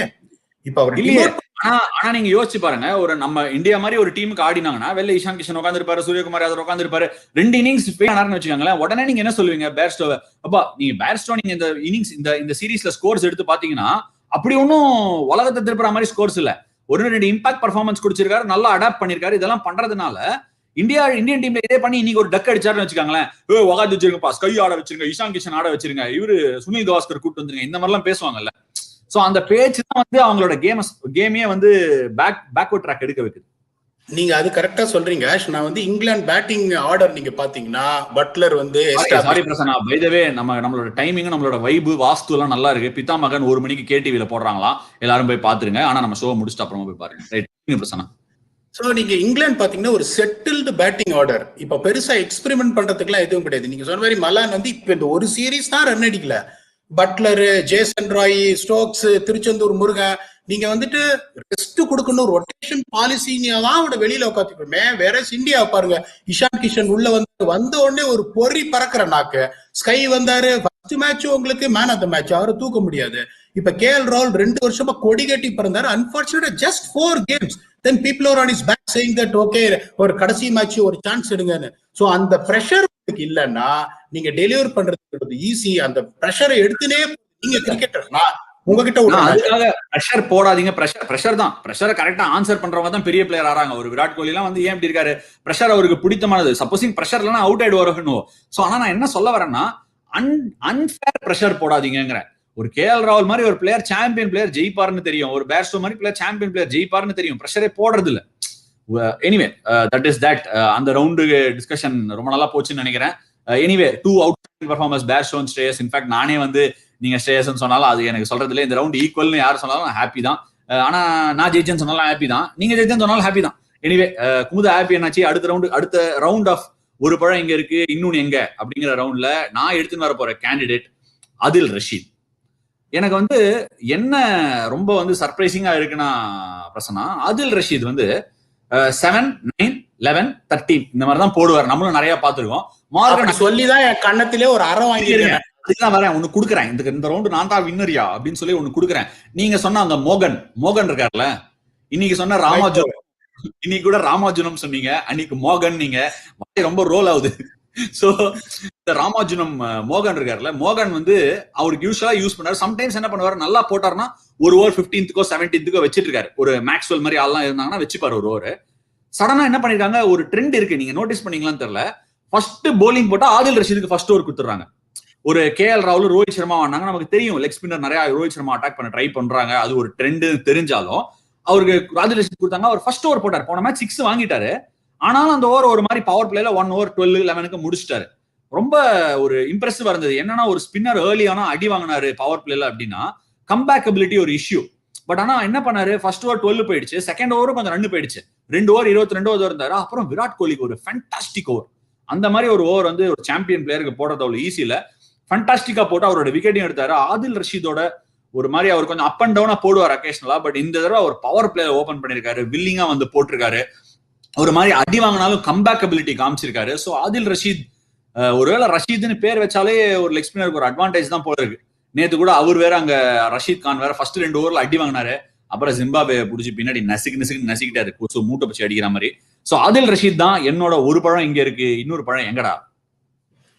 இப்ப அவர் இல்லையே. ஆனா நீங்க யோசிச்சு பாருங்க, ஒரு நம்ம இந்தியா மாதிரி ஒரு டீமுக்கு ஆடினாங்கன்னா வெளில இஷான் கிஷன் உட்காந்துருப்பாரு, சூரியகுமார் யாதவ் உட்காந்துருப்பாரு, 2 இன்னிங்ஸ் ஆனார்னு வச்சுக்கோங்களேன். உடனே நீங்க என்ன சொல்லுவீங்க பேர்ஸ்டோவை? அப்பா நீங்க பேர்ஸ்டோ நீங்க இந்த இன்னிங்ஸ் இந்த சீரீஸ்ல ஸ்கோர்ஸ் எடுத்து பாத்தீங்கன்னா அப்படி ஒன்னும் உலகத்தை திருப்புற மாதிரி ஸ்கோர்ஸ் இல்ல. 1-2 இம்பாக்ட் பர்ஃபார்மன்ஸ் கொடுத்திருக்காரு, நல்லா அடாப்ட் பண்ணிருக்காரு. இதெல்லாம் பண்றதுனால இந்தியன் டீம்ல இதே பண்ணி இன்னைக்கு ஒரு டக் அடிச்சாருன்னு வச்சுக்காங்களேன், உட்காந்து வச்சிருங்கப்பா, ஸ்கை ஆட வச்சிருங்க, இஷான் கிஷன் ஆட வச்சிருங்க, இவரு சுனில் கவாஸ்கர் கூட்டு வந்துருங்க, இந்த மாதிரி எல்லாம் பேசுவாங்கல்ல. சோ அந்த பேச்சு தான் வந்து அவங்களோட கேமே வந்து பேக்வர்ட் ட்ராக் எடுக்க வைக்குது. நீங்க அது கரெக்டா சொல்றீங்க. நான் வந்து இங்கிலாந்து பேட்டிங் ஆர்டர் நீங்க பாத்தீங்கன்னா பட்லர் வந்து சாரி பிரசன்னா, பை தி வே நம்மளோட டைமிங், நம்மளோட வைபு, வாஸ்து எல்லாம் நல்லா இருக்கு. பிதாமகன் 1 மணிக்கு KTVல போடுறாங்களா, எல்லாரும் போய் பாத்துருங்க. ஆனா நம்ம ஷோ முடிச்சுட்டு அப்புறமா போய் பாருங்க. ரைட் பிரசன்னா. சோ நீங்க இங்கிலாந்து பாத்தீங்கன்னா ஒரு செட்டில்டு பேட்டிங் ஆர்டர். இப்ப பெருசா எக்ஸ்பெரிமெண்ட் பண்றதுக்குலாம் எதுவும் கிடையாது. நீங்க சொன்ன மாதிரி மலான் வந்து இப்ப இந்த ஒரு சீரீஸ் தான் ரன் அடிக்கல. Buttler, Jason Roy, Stokes, Thiruchendur Murugan, நீங்க வந்துட்டு ரெஸ்ட் கொடுக்கணும், ரொட்டேஷன் பாலிசிதான் அவட வெளியில உட்காந்துக்குமே. வேற இந்தியா பாருங்க, இஷான் கிஷன் உள்ள வந்த உடனே ஒரு பொறி பறக்கிற நாக்கு. ஸ்கை வந்தாரு, ஃபர்ஸ்ட் மேட்ச் உங்களுக்கு மேன் ஆஃப் த மேட்ச், அவரை தூக்க முடியாது. இப்ப KL ராகுல் 2 வருஷமா கொடி கட்டி பிறந்தாரு. அன்பார்ச்சுனேட்டா just 4 games then people are on his back saying that okay ஒரு கடைசி மேட்ச் ஒரு சான்ஸ் எடுங்கன்னு. சோ அந்த பிரஷர் இல்லன்னா நீங்க டெலிவர் பண்றது ஈஸி. அந்த பிரஷரை எடுத்துனே நீங்க கிரிக்கெட்டர்னா உங்ககிட்ட அதுக்காக பிரஷர் போடாதீங்க. பிரஷர் தான். பிரஷரை கரெக்டா ஆன்சர் பண்றவங்க தான் பெரிய பிளேயர் ஆறாங்க. ஒரு விராட் கோலி எல்லாம் வந்து ஏன் இப்படி இருக்காரு? பிரஷர் அவருக்கு பிடித்தமானது. சப்போசிங் பிரஷர் இல்லைன்னா அவுட் ஆயிடுவாருன்னு. சோ ஆனா நான் என்ன சொல்ல வரேன்னா, அன்ஃபேர் பிரஷர் போடாதீங்கிற. ஒரு KL ராகுல் மாதிரி ஒரு பிளேயர் சாம்பியன் பிளேயர் ஜெயிப்பாருன்னு தெரியும். ஒரு பேர்ஸ்டோ மாதிரி பிளேயர் சாம்பியன் பிளேயர் ஜெயிப்பாருன்னு தெரியும். பிரஷரே போடுறது இல்ல. Anyway that is that. அந்த ரவுண்டு டிஸ்கஷன் ரொம்ப நல்லா போச்சுன்னு நினைக்கிறேன். Anyway 2 out performance Bairstow and Shreyas. In fact நானே வந்து நீங்க ஸ்ரேயஸ்ன்னு சொன்னாலும் அது எனக்கு சொல்றது இல்லை. இந்த ரவுண்ட் ஈக்குவல்னு யார் சொன்னாலும் ஹாப்பி தான். ஆனா நான் ஜெயிச்சேன்னு சொன்னாலும் ஹாப்பி தான். நீங்க ஜெயிச்சேன்னு சொன்னாலும் ஹாப்பி தான். எனிவே குமுத ஹாப்பி என்னாச்சு? அடுத்த ரவுண்ட் ஆஃப் ஒரு பழம் எங்க இருக்கு இன்னொன்னு எங்க அப்படிங்கிற ரவுண்ட்ல நான் எடுத்துன்னு வர போற கேண்டிடேட் ஆதில் ரஷீத். எனக்கு வந்து என்ன ரொம்ப வந்து சர்ப்ரைசிங்கா இருக்குன்னா பிரசன்னா, ஆதில் ரஷீத் வந்து 7, 9, 11, 13 இந்த மாதிரி தான் போடுவார். நம்மளும் நிறைய பார்த்திருக்கோம். மார்கன் சொல்லிதான் என் கண்ணத்திலே ஒரு அறம் வாங்கிருக்கேன். அதுதான் வரேன், ஒண்ணு குடுக்குறேன். இந்த ரவுண்டு நான் தான் வின்னரியா அப்படின்னு சொல்லி ஒண்ணு குடுக்குறேன். நீங்க சொன்ன அந்த மோகன் இருக்காருல்ல, இன்னைக்கு சொன்ன ராமாஜுனம், இன்னைக்கு கூட ராமாஜுனம் சொன்னீங்க, அன்னைக்கு மோகன். நீங்க ரொம்ப ரோல் ஆகுது. சோ இந்த ராமாஜுனம் மோகன் இருக்காருல்ல, மோகன் வந்து அவருக்கு யூஸ்வலா யூஸ் பண்ணாரு. சம்டைம்ஸ் என்ன பண்ணுவாரு, நல்லா போட்டாருன்னா ஒரு ஓவர் 15th 17th வச்சிட்டு இருக்காரு. ஒரு மேக்ஸ்வெல் மாதிரி ஆள்லாம் இருந்தாங்கன்னா வச்சுப்பாரு ஒரு ஓவர். சடனா என்ன பண்ணிருக்காங்க, ஒரு ட்ரெண்ட் இருக்கு, நீங்க நோட்டீஸ் பண்ணீங்களான்னு தெரியல. ஃபர்ஸ்ட் போலிங் போட்டா ஆதில் ரஷீதுக்கு ஃபர்ஸ்ட் ஓவர் கொடுத்துறாங்க. ஒரு KL ராகுல், ரோஹித் சர்மா வந்தாங்க. நமக்கு தெரியும் லெக் ஸ்பின்னர் நிறைய ரோஹித் சர்மா அட்டாக் பண்ண ட்ரை பண்றாங்க, அது ஒரு ட்ரெண்ட் தெரிஞ்சாலும் அவருக்கு ஆதில் ரஷீத் கொடுத்தாங்க. அவர் ஃபர்ஸ்ட் ஓவர் போட்டார். போன மேட்ச் 6 வாங்கிட்டாரு. ஆனாலும் அந்த ஓவர் ஒரு மாதிரி பவர் பிளேல 1 over 12, 11 முடிச்சிட்டாரு. ரொம்ப ஒரு இம்ப்ரெசிவா இருந்தது. என்னன்னா ஒரு ஸ்பின்னர் ஏர்லியானா அடி வாங்கினாரு பவர் பிளேல அப்படின்னா கம்பேக் அபிலிட்டி ஒரு இஷ்யூ. பட் ஆனா என்ன பண்ணாரு, ஃபர்ஸ்ட் ஓவர் 12 போயிடுச்சு, செகண்ட் ஓவரும் கொஞ்சம் ரன் போயிடுச்சு, 2 over 22 இருந்தாரு. அப்புறம் விராட் கோலிக்கு ஒரு ஃபேண்டாஸ்டிக் ஓவர். அந்த மாதிரி ஒரு ஓவர் வந்து ஒரு சாம்பியன் பிளேயருக்கு போடுறது அவ்வளவு ஈஸி இல்ல. ஃபேண்டாஸ்டிக்கா போட்டு அவரோட விக்கெட்டையும் எடுத்தாரு. ஆதில் ரஷீதோட ஒரு மாதிரி அவர் கொஞ்சம் அப் அண்ட் டவுனா போடுவார் அகேஷனலா. பட் இந்த தடவை அவர் பவர் பிளேல ஓபன் பண்ணிருக்காரு, வில்லிங்கா வந்து போட்டிருக்காரு. ஒரு மாதிரி அடி வாங்கினாலும் கம்பேக் அபிலிட்டி காமிச்சிருக்காரு. சோ ஆதில் ரஷீத், ஒருவேளை ரஷீத்னு பேர் வச்சாலே ஒரு லெக் ஸ்பின்னருக்கு ஒரு அட்வான்டேஜ் தான் போல இருக்கு. நேத்து கூட அவர் வேற, அங்க ரஷீத் கான் வேற ஃபர்ஸ்ட் 2 ஓவர்ல அடி வாங்கினாரு. அப்புறம் ஜிம்பாபே புடிச்சு பின்னாடி நசிக்கிட்டாரு, மூட்டை பச்சு அடிக்கிற மாதிரி. சோ ஆதில் ரஷீத் தான் என்னோட ஒரு பழம் இங்க இருக்கு. இன்னொரு பழம் எங்கடா?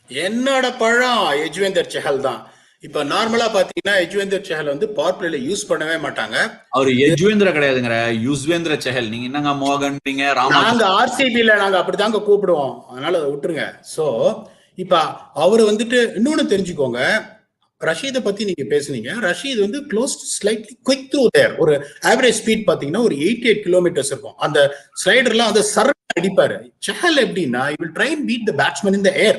என்னோட பழம் யுஸ்வேந்தர் சஹல் தான். இப்ப நார்மலா பாத்தீங்கன்னா யுஸ்வேந்தர் சஹல் வந்து பவர் பிளேல யூஸ் பண்ணவே மாட்டாங்க. அவரு யுஸ்வேந்திர கிடையாதுங்கிற, யுஸ்வேந்திர சஹல். நீங்க என்னங்க மோகன், நீங்க நாங்க RCBல நாங்க அப்படிதாங்க கூப்பிடுவோம், அதனால அதை விட்டுருங்க. சோ இப்ப அவரு வந்துட்டு இன்னொன்னு தெரிஞ்சுக்கோங்க, ரஷீதை பத்தி நீங்க பேசுனீங்க. ரஷீத் வந்து க்ளோஸ் ஸ்லைட்லி குயிக் த்ரூ தேர். ஒரு ஆவரேஜ் ஸ்பீட் பாத்தீங்கன்னா ஒரு 88 kilometers இருக்கும். அந்த ஸ்லைடர்லாம் வந்து சரக்கு அடிப்பாரு. சஹல் எப்படின்னா he will try and beat the batsman in the air.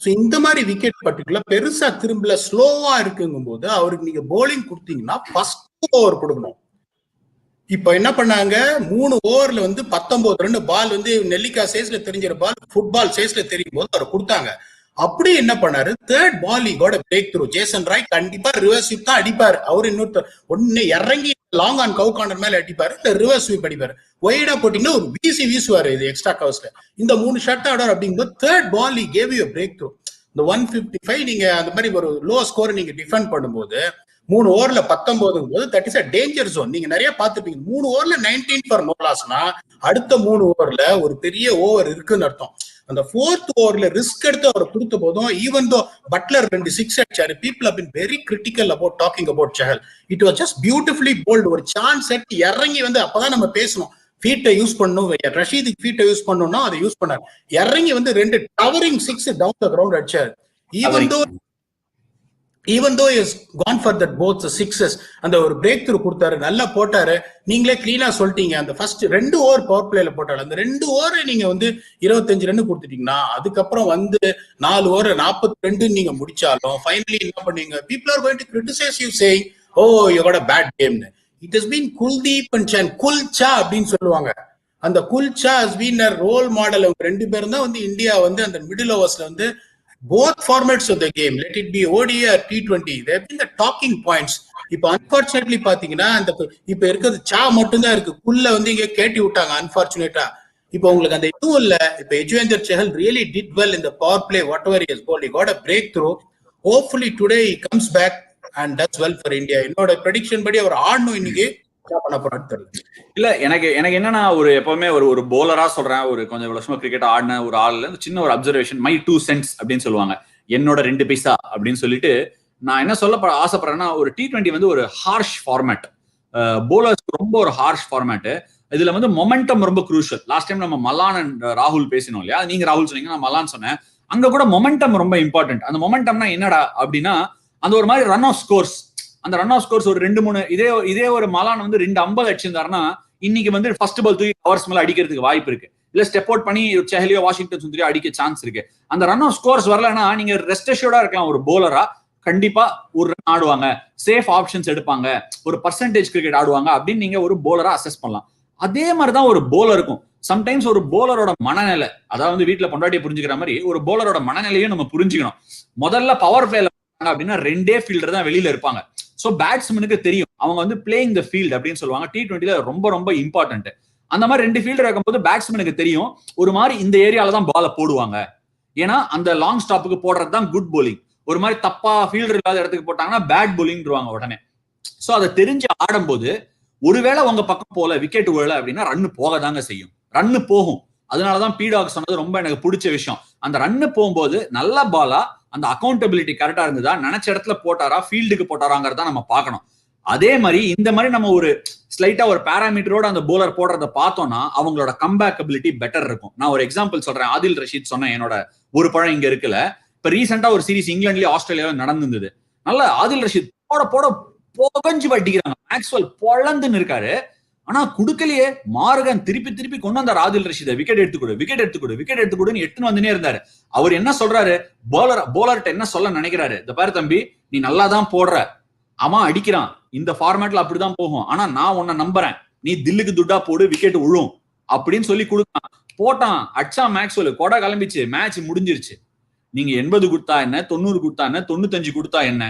So இந்த மாதிரி விக்கெட் பர்டிகுலர் பெருசா திரும்பல ஸ்லோவா இருக்குங்கும் போது அவருக்கு நீங்க போலிங் கொடுத்தீங்கன்னா ஃபர்ஸ்ட் ஓவர் கொடுக்கணும். இப்ப என்ன பண்ணாங்க, 3 ஓவர்ல வந்து 19 run பால் வந்து நெல்லிக்காய் சைஸ்ல தெரிஞ்சிற பால் ஃபுட்பால் சைஸ்ல தெரியும் போது அவர் கொடுத்தாங்க. அப்படி என்ன பண்ணாரு, third ball he got a breakthrough. Jason Roy கண்டிப்பா ரிவர்ஸ் ஸ்வீப் தான் அடிப்பாரு. அவரு இன்னொரு ஒன்னு இறங்கி லாங் ஆன் கவு கார்னர் மேல அடிப்பாரு, இல்ல ரிவர்ஸ் ஸ்வீப் அடிப்பாரு. ஒய்டா போட்டீங்கன்னா ஒரு வீசுவாரு இது எக்ஸ்ட்ரா கவர்ஸ்ல. இந்த 3 ஷாட் ஆடார் அப்படிங்கும்போது third ball he gave you a breakthrough. இந்த 155 நீங்க அந்த மாதிரி ஒரு லோ ஸ்கோர் நீங்க டிஃபெண்ட் பண்ணும்போது 3 ஓவர்ல 19 போது that is a danger zone. நீங்க நிறைய பாத்துப்பீங்க. 3 ஓவர்ல 19 for no lossனா அடுத்த 3 ஓவர்ல ஒரு பெரிய ஓவர் இருக்குன்னு அர்த்தம். அந்த 4th ஓவர்ல ரிஸ்க் எடுத்து அவர் கொடுத்த போதும், ஈவன் தோ பட்லர் 2 6 அடிச்சாரு, people have been very critical about talking about Chahal. It was just beautifully bowled. ஒரு சான்ஸ் எடுத்து இறங்கி வந்து அப்பதான் நம்ம பேசணும், ஃபீட்டை யூஸ் பண்ணணும், ரஷீதுக்கு ஃபீட்டை யூஸ் பண்ணணும்னா அதை யூஸ் பண்ணாரு. இறங்கி வந்து 2 டவரிங் 6 டவுன் த கிரவுண்ட் அடிச்சாரு. even though he has gone for that both the sixes, அந்த ஒரு பிரேக் த்ரூ கொடுத்தாரு, நல்லா போட்டாரு. நீங்களே கிளீனா சொல்லிட்டீங்க, அந்த ஃபர்ஸ்ட் 2 ஓவர் பவர் பிளேல போட்டாரு. அந்த 2 ஓவர் நீங்க வந்து 25 ரன் கொடுத்துட்டீங்கன்னா அதுக்கப்புறம் வந்து 4 ஓவர் 42 நீங்க முடிச்சாலும் ஃபைனலி என்ன பண்ணீங்க, people are going to criticize you saying oh you got a bad game. It has been Kuldeep and Kulcha அப்படின்னு சொல்லுவாங்க. அந்த kulcha has been a role model. அவங்க 2 பேரும் தான் வந்து இந்தியா வந்து அந்த மிடில் ஓவர்ஸ்ல வந்து both formats of the game, let it be ODI or T20, they have been the talking points. இப்ப அன்பார்ச்சுனேட்லி பாத்தீங்கன்னா அந்த இப்ப இருக்கிறது சா மட்டும் தான் இருக்கு, குல்ல வந்து இங்க கேட்டி விட்டாங்க அன்பார்ச்சுனேட்டா. இப்ப உங்களுக்கு அந்த இதுவும் இல்ல. இப்ப Yuzvendra Chahal really did well in the power play, whatever he has bowled, he got a breakthrough. Hopefully today he comes back and does well for India. என்னோட ப்ரெடிக்ஷன் படி அவர் ஆடணும் இன்னைக்கு. இல்ல எனக்கு என்னன்னா, ஒரு எப்பவுமே ஒரு போலரா சொல்றேன், ஒரு கொஞ்சம் வருஷமா கிரிக்கெட் ஆடின ஒரு ஆள்ல சின்ன ஒரு அப்சர்வேஷன், மை 2 cents அப்படின்னு சொல்லுவாங்க, என்னோட 2 பைசா அப்படின்னு சொல்லிட்டு நான் என்ன சொல்ல ஆசைப்படுறேன்னா, ஒரு T20 வந்து ஒரு ஹார்ஷ் ஃபார்மேட், போலர்ஸ் ரொம்ப ஒரு ஹார்ஷ் ஃபார்மேட். இதுல வந்து மொமெண்டம் ரொம்ப குரூஷியல். லாஸ்ட் டைம் நம்ம மலான் அண்ட் ராகுல் பேசினோம் இல்லையா, நீங்க ராகுல் சொன்னீங்க, நான் மலான் சொன்னேன். அங்க கூட மொமெண்டம் ரொம்ப இம்பார்ட்டன்ட். அந்த மொமெண்டம்னா என்னடா அப்படின்னா, அந்த ஒரு மாதிரி ரன் ஆஃப் ஸ்கோர்ஸ், அந்த ரன் ஆஃப் ஸ்கோர்ஸ் ஒரு 2-3 இதே ஒரு மலான் வந்து 250 அடிச்சிருந்தாருன்னா இன்னைக்கு வந்து ஃபர்ஸ்ட் பால் தூக்கி கவர்ஸ் மேல அடிக்கிறதுக்கு வாய்ப்பு இருக்கு, இல்ல ஸ்டெப் அவுட் பண்ணி செஹலியோ வாஷிங்டன் சுந்தரியோ அடிக்க சான்ஸ் இருக்கு. அந்த ரன் ஆஃப் ஸ்கோர்ஸ் வரலன்னா நீங்க ரெஸ்ட் அஷ்யூர்டா இருக்கலாம், ஒரு போலரா கண்டிப்பா ஒரு ரன் ஆடுவாங்க, சேஃப் ஆப்ஷன்ஸ் எடுப்பாங்க, ஒரு பர்சன்டேஜ் கிரிக்கெட் ஆடுவாங்க அப்படின்னு நீங்க ஒரு போலரா அசஸ் பண்ணலாம். அதே மாதிரிதான் ஒரு போலருக்கும். சம்டைம்ஸ் ஒரு போலரோட மனநிலை, அதாவது வீட்டுல பொண்டாட்டியை புரிஞ்சுக்கிற மாதிரி ஒரு போலரோட மனநிலையும் நம்ம புரிஞ்சுக்கணும். முதல்ல பவர் பிளேல அப்படின்னா 2 ஃபீல்டர் தான் வெளியில இருப்பாங்க. சோ பேட்ஸ்மேனுக்கு தெரியும் அவங்க வந்து பிளேயிங் த ஃபீல்ட் அப்படின்னு சொல்லுவாங்க. T20ல ரொம்ப ரொம்ப இம்பார்ட்டன்ட். அந்த மாதிரி 2 ஃபீல்டர் இருக்கும்போது பேட்ஸ்மேனுக்கு தெரியும் ஒரு மாதிரி இந்த ஏரியால தான் பால போடுவாங்க, ஏன்னா அந்த லாங் ஸ்டாப்புக்கு போடுறது தான் குட் போலிங். ஒரு மாதிரி தப்பா ஃபீல்டர் இல்லாத இடத்துக்கு போட்டாங்கன்னா பேட் போலிங்வாங்க உடனே. சோ அதை தெரிஞ்சு ஆடும்போது ஒருவேளை உங்க பக்கம் போல விக்கெட் விழல அப்படின்னா ரன்னு போக தாங்க செய்யும், ரன்னு போகும். அதனாலதான் பீடாக் சொன்னது ரொம்ப எனக்கு பிடிச்ச விஷயம். அந்த ரன்னு போகும்போது நல்ல பாலா அந்த அக்கௌண்டபிலிட்டி கரெக்டா இருந்ததா, நினைச்ச இடத்துல போட்டாரா, ஃபீல்டுக்கு போட்டாராங்கிறத நம்ம பார்க்கணும். அதே மாதிரி இந்த மாதிரி நம்ம ஒரு ஸ்லைட்டா ஒரு பேராமீட்டரோட அந்த போலர் போடுறத பார்த்தோம்னா அவங்களோட கம்பேக் அபிலிட்டி பெட்டர் இருக்கும். நான் ஒரு எக்ஸாம்பிள் சொல்றேன். ஆதில் ரஷீத் சொன்னேன், என்னோட ஒரு பழம் இங்க இருக்குல்ல. இப்ப ரீசெண்டா ஒரு சீரிஸ் இங்கிலாந்துலயும் ஆஸ்திரேலியாவிலும் நடந்திருந்தது. நல்ல ஆதில் ரஷீத் போட போட புகஞ்சு வட்டிக்கிறாங்க, மேக்ஸ்வெல் பொழந்துன்னு இருக்காரு. ஆனா குடுக்கலையே, மார்கன் திருப்பி திருப்பி கொண்டு வந்தார் ஆதில் ரஷீதை, விக்கெட் எடுத்துக்கொடு விக்கெட் எடுத்துக்கொடு விக்கெட் எடுத்துக்கொடுன்னு எடுத்துன்னு வந்துனே இருந்தாரு. அவர் என்ன சொல்றாரு, போலர்கிட்ட என்ன சொல்ல நினைக்கிறாரு, இந்த பாரு தம்பி நீ நல்லா தான் போடுற, அவன் அடிக்கிறான், இந்த ஃபார்மேட்ல அப்படிதான் போகும், ஆனா நான் உன்னை நம்புறேன், நீ தில்லுக்கு துட்டா போடு, விக்கெட் விழும் அப்படின்னு சொல்லி கொடுத்தான். போட்டான், அடிச்சா மேக்ஸ்வெல், கொடை கிளம்பிச்சு, மேட்ச் முடிஞ்சிருச்சு. நீங்க 80 கொடுத்தா என்ன, 90 கொடுத்தா என்ன, 95 கொடுத்தா என்ன,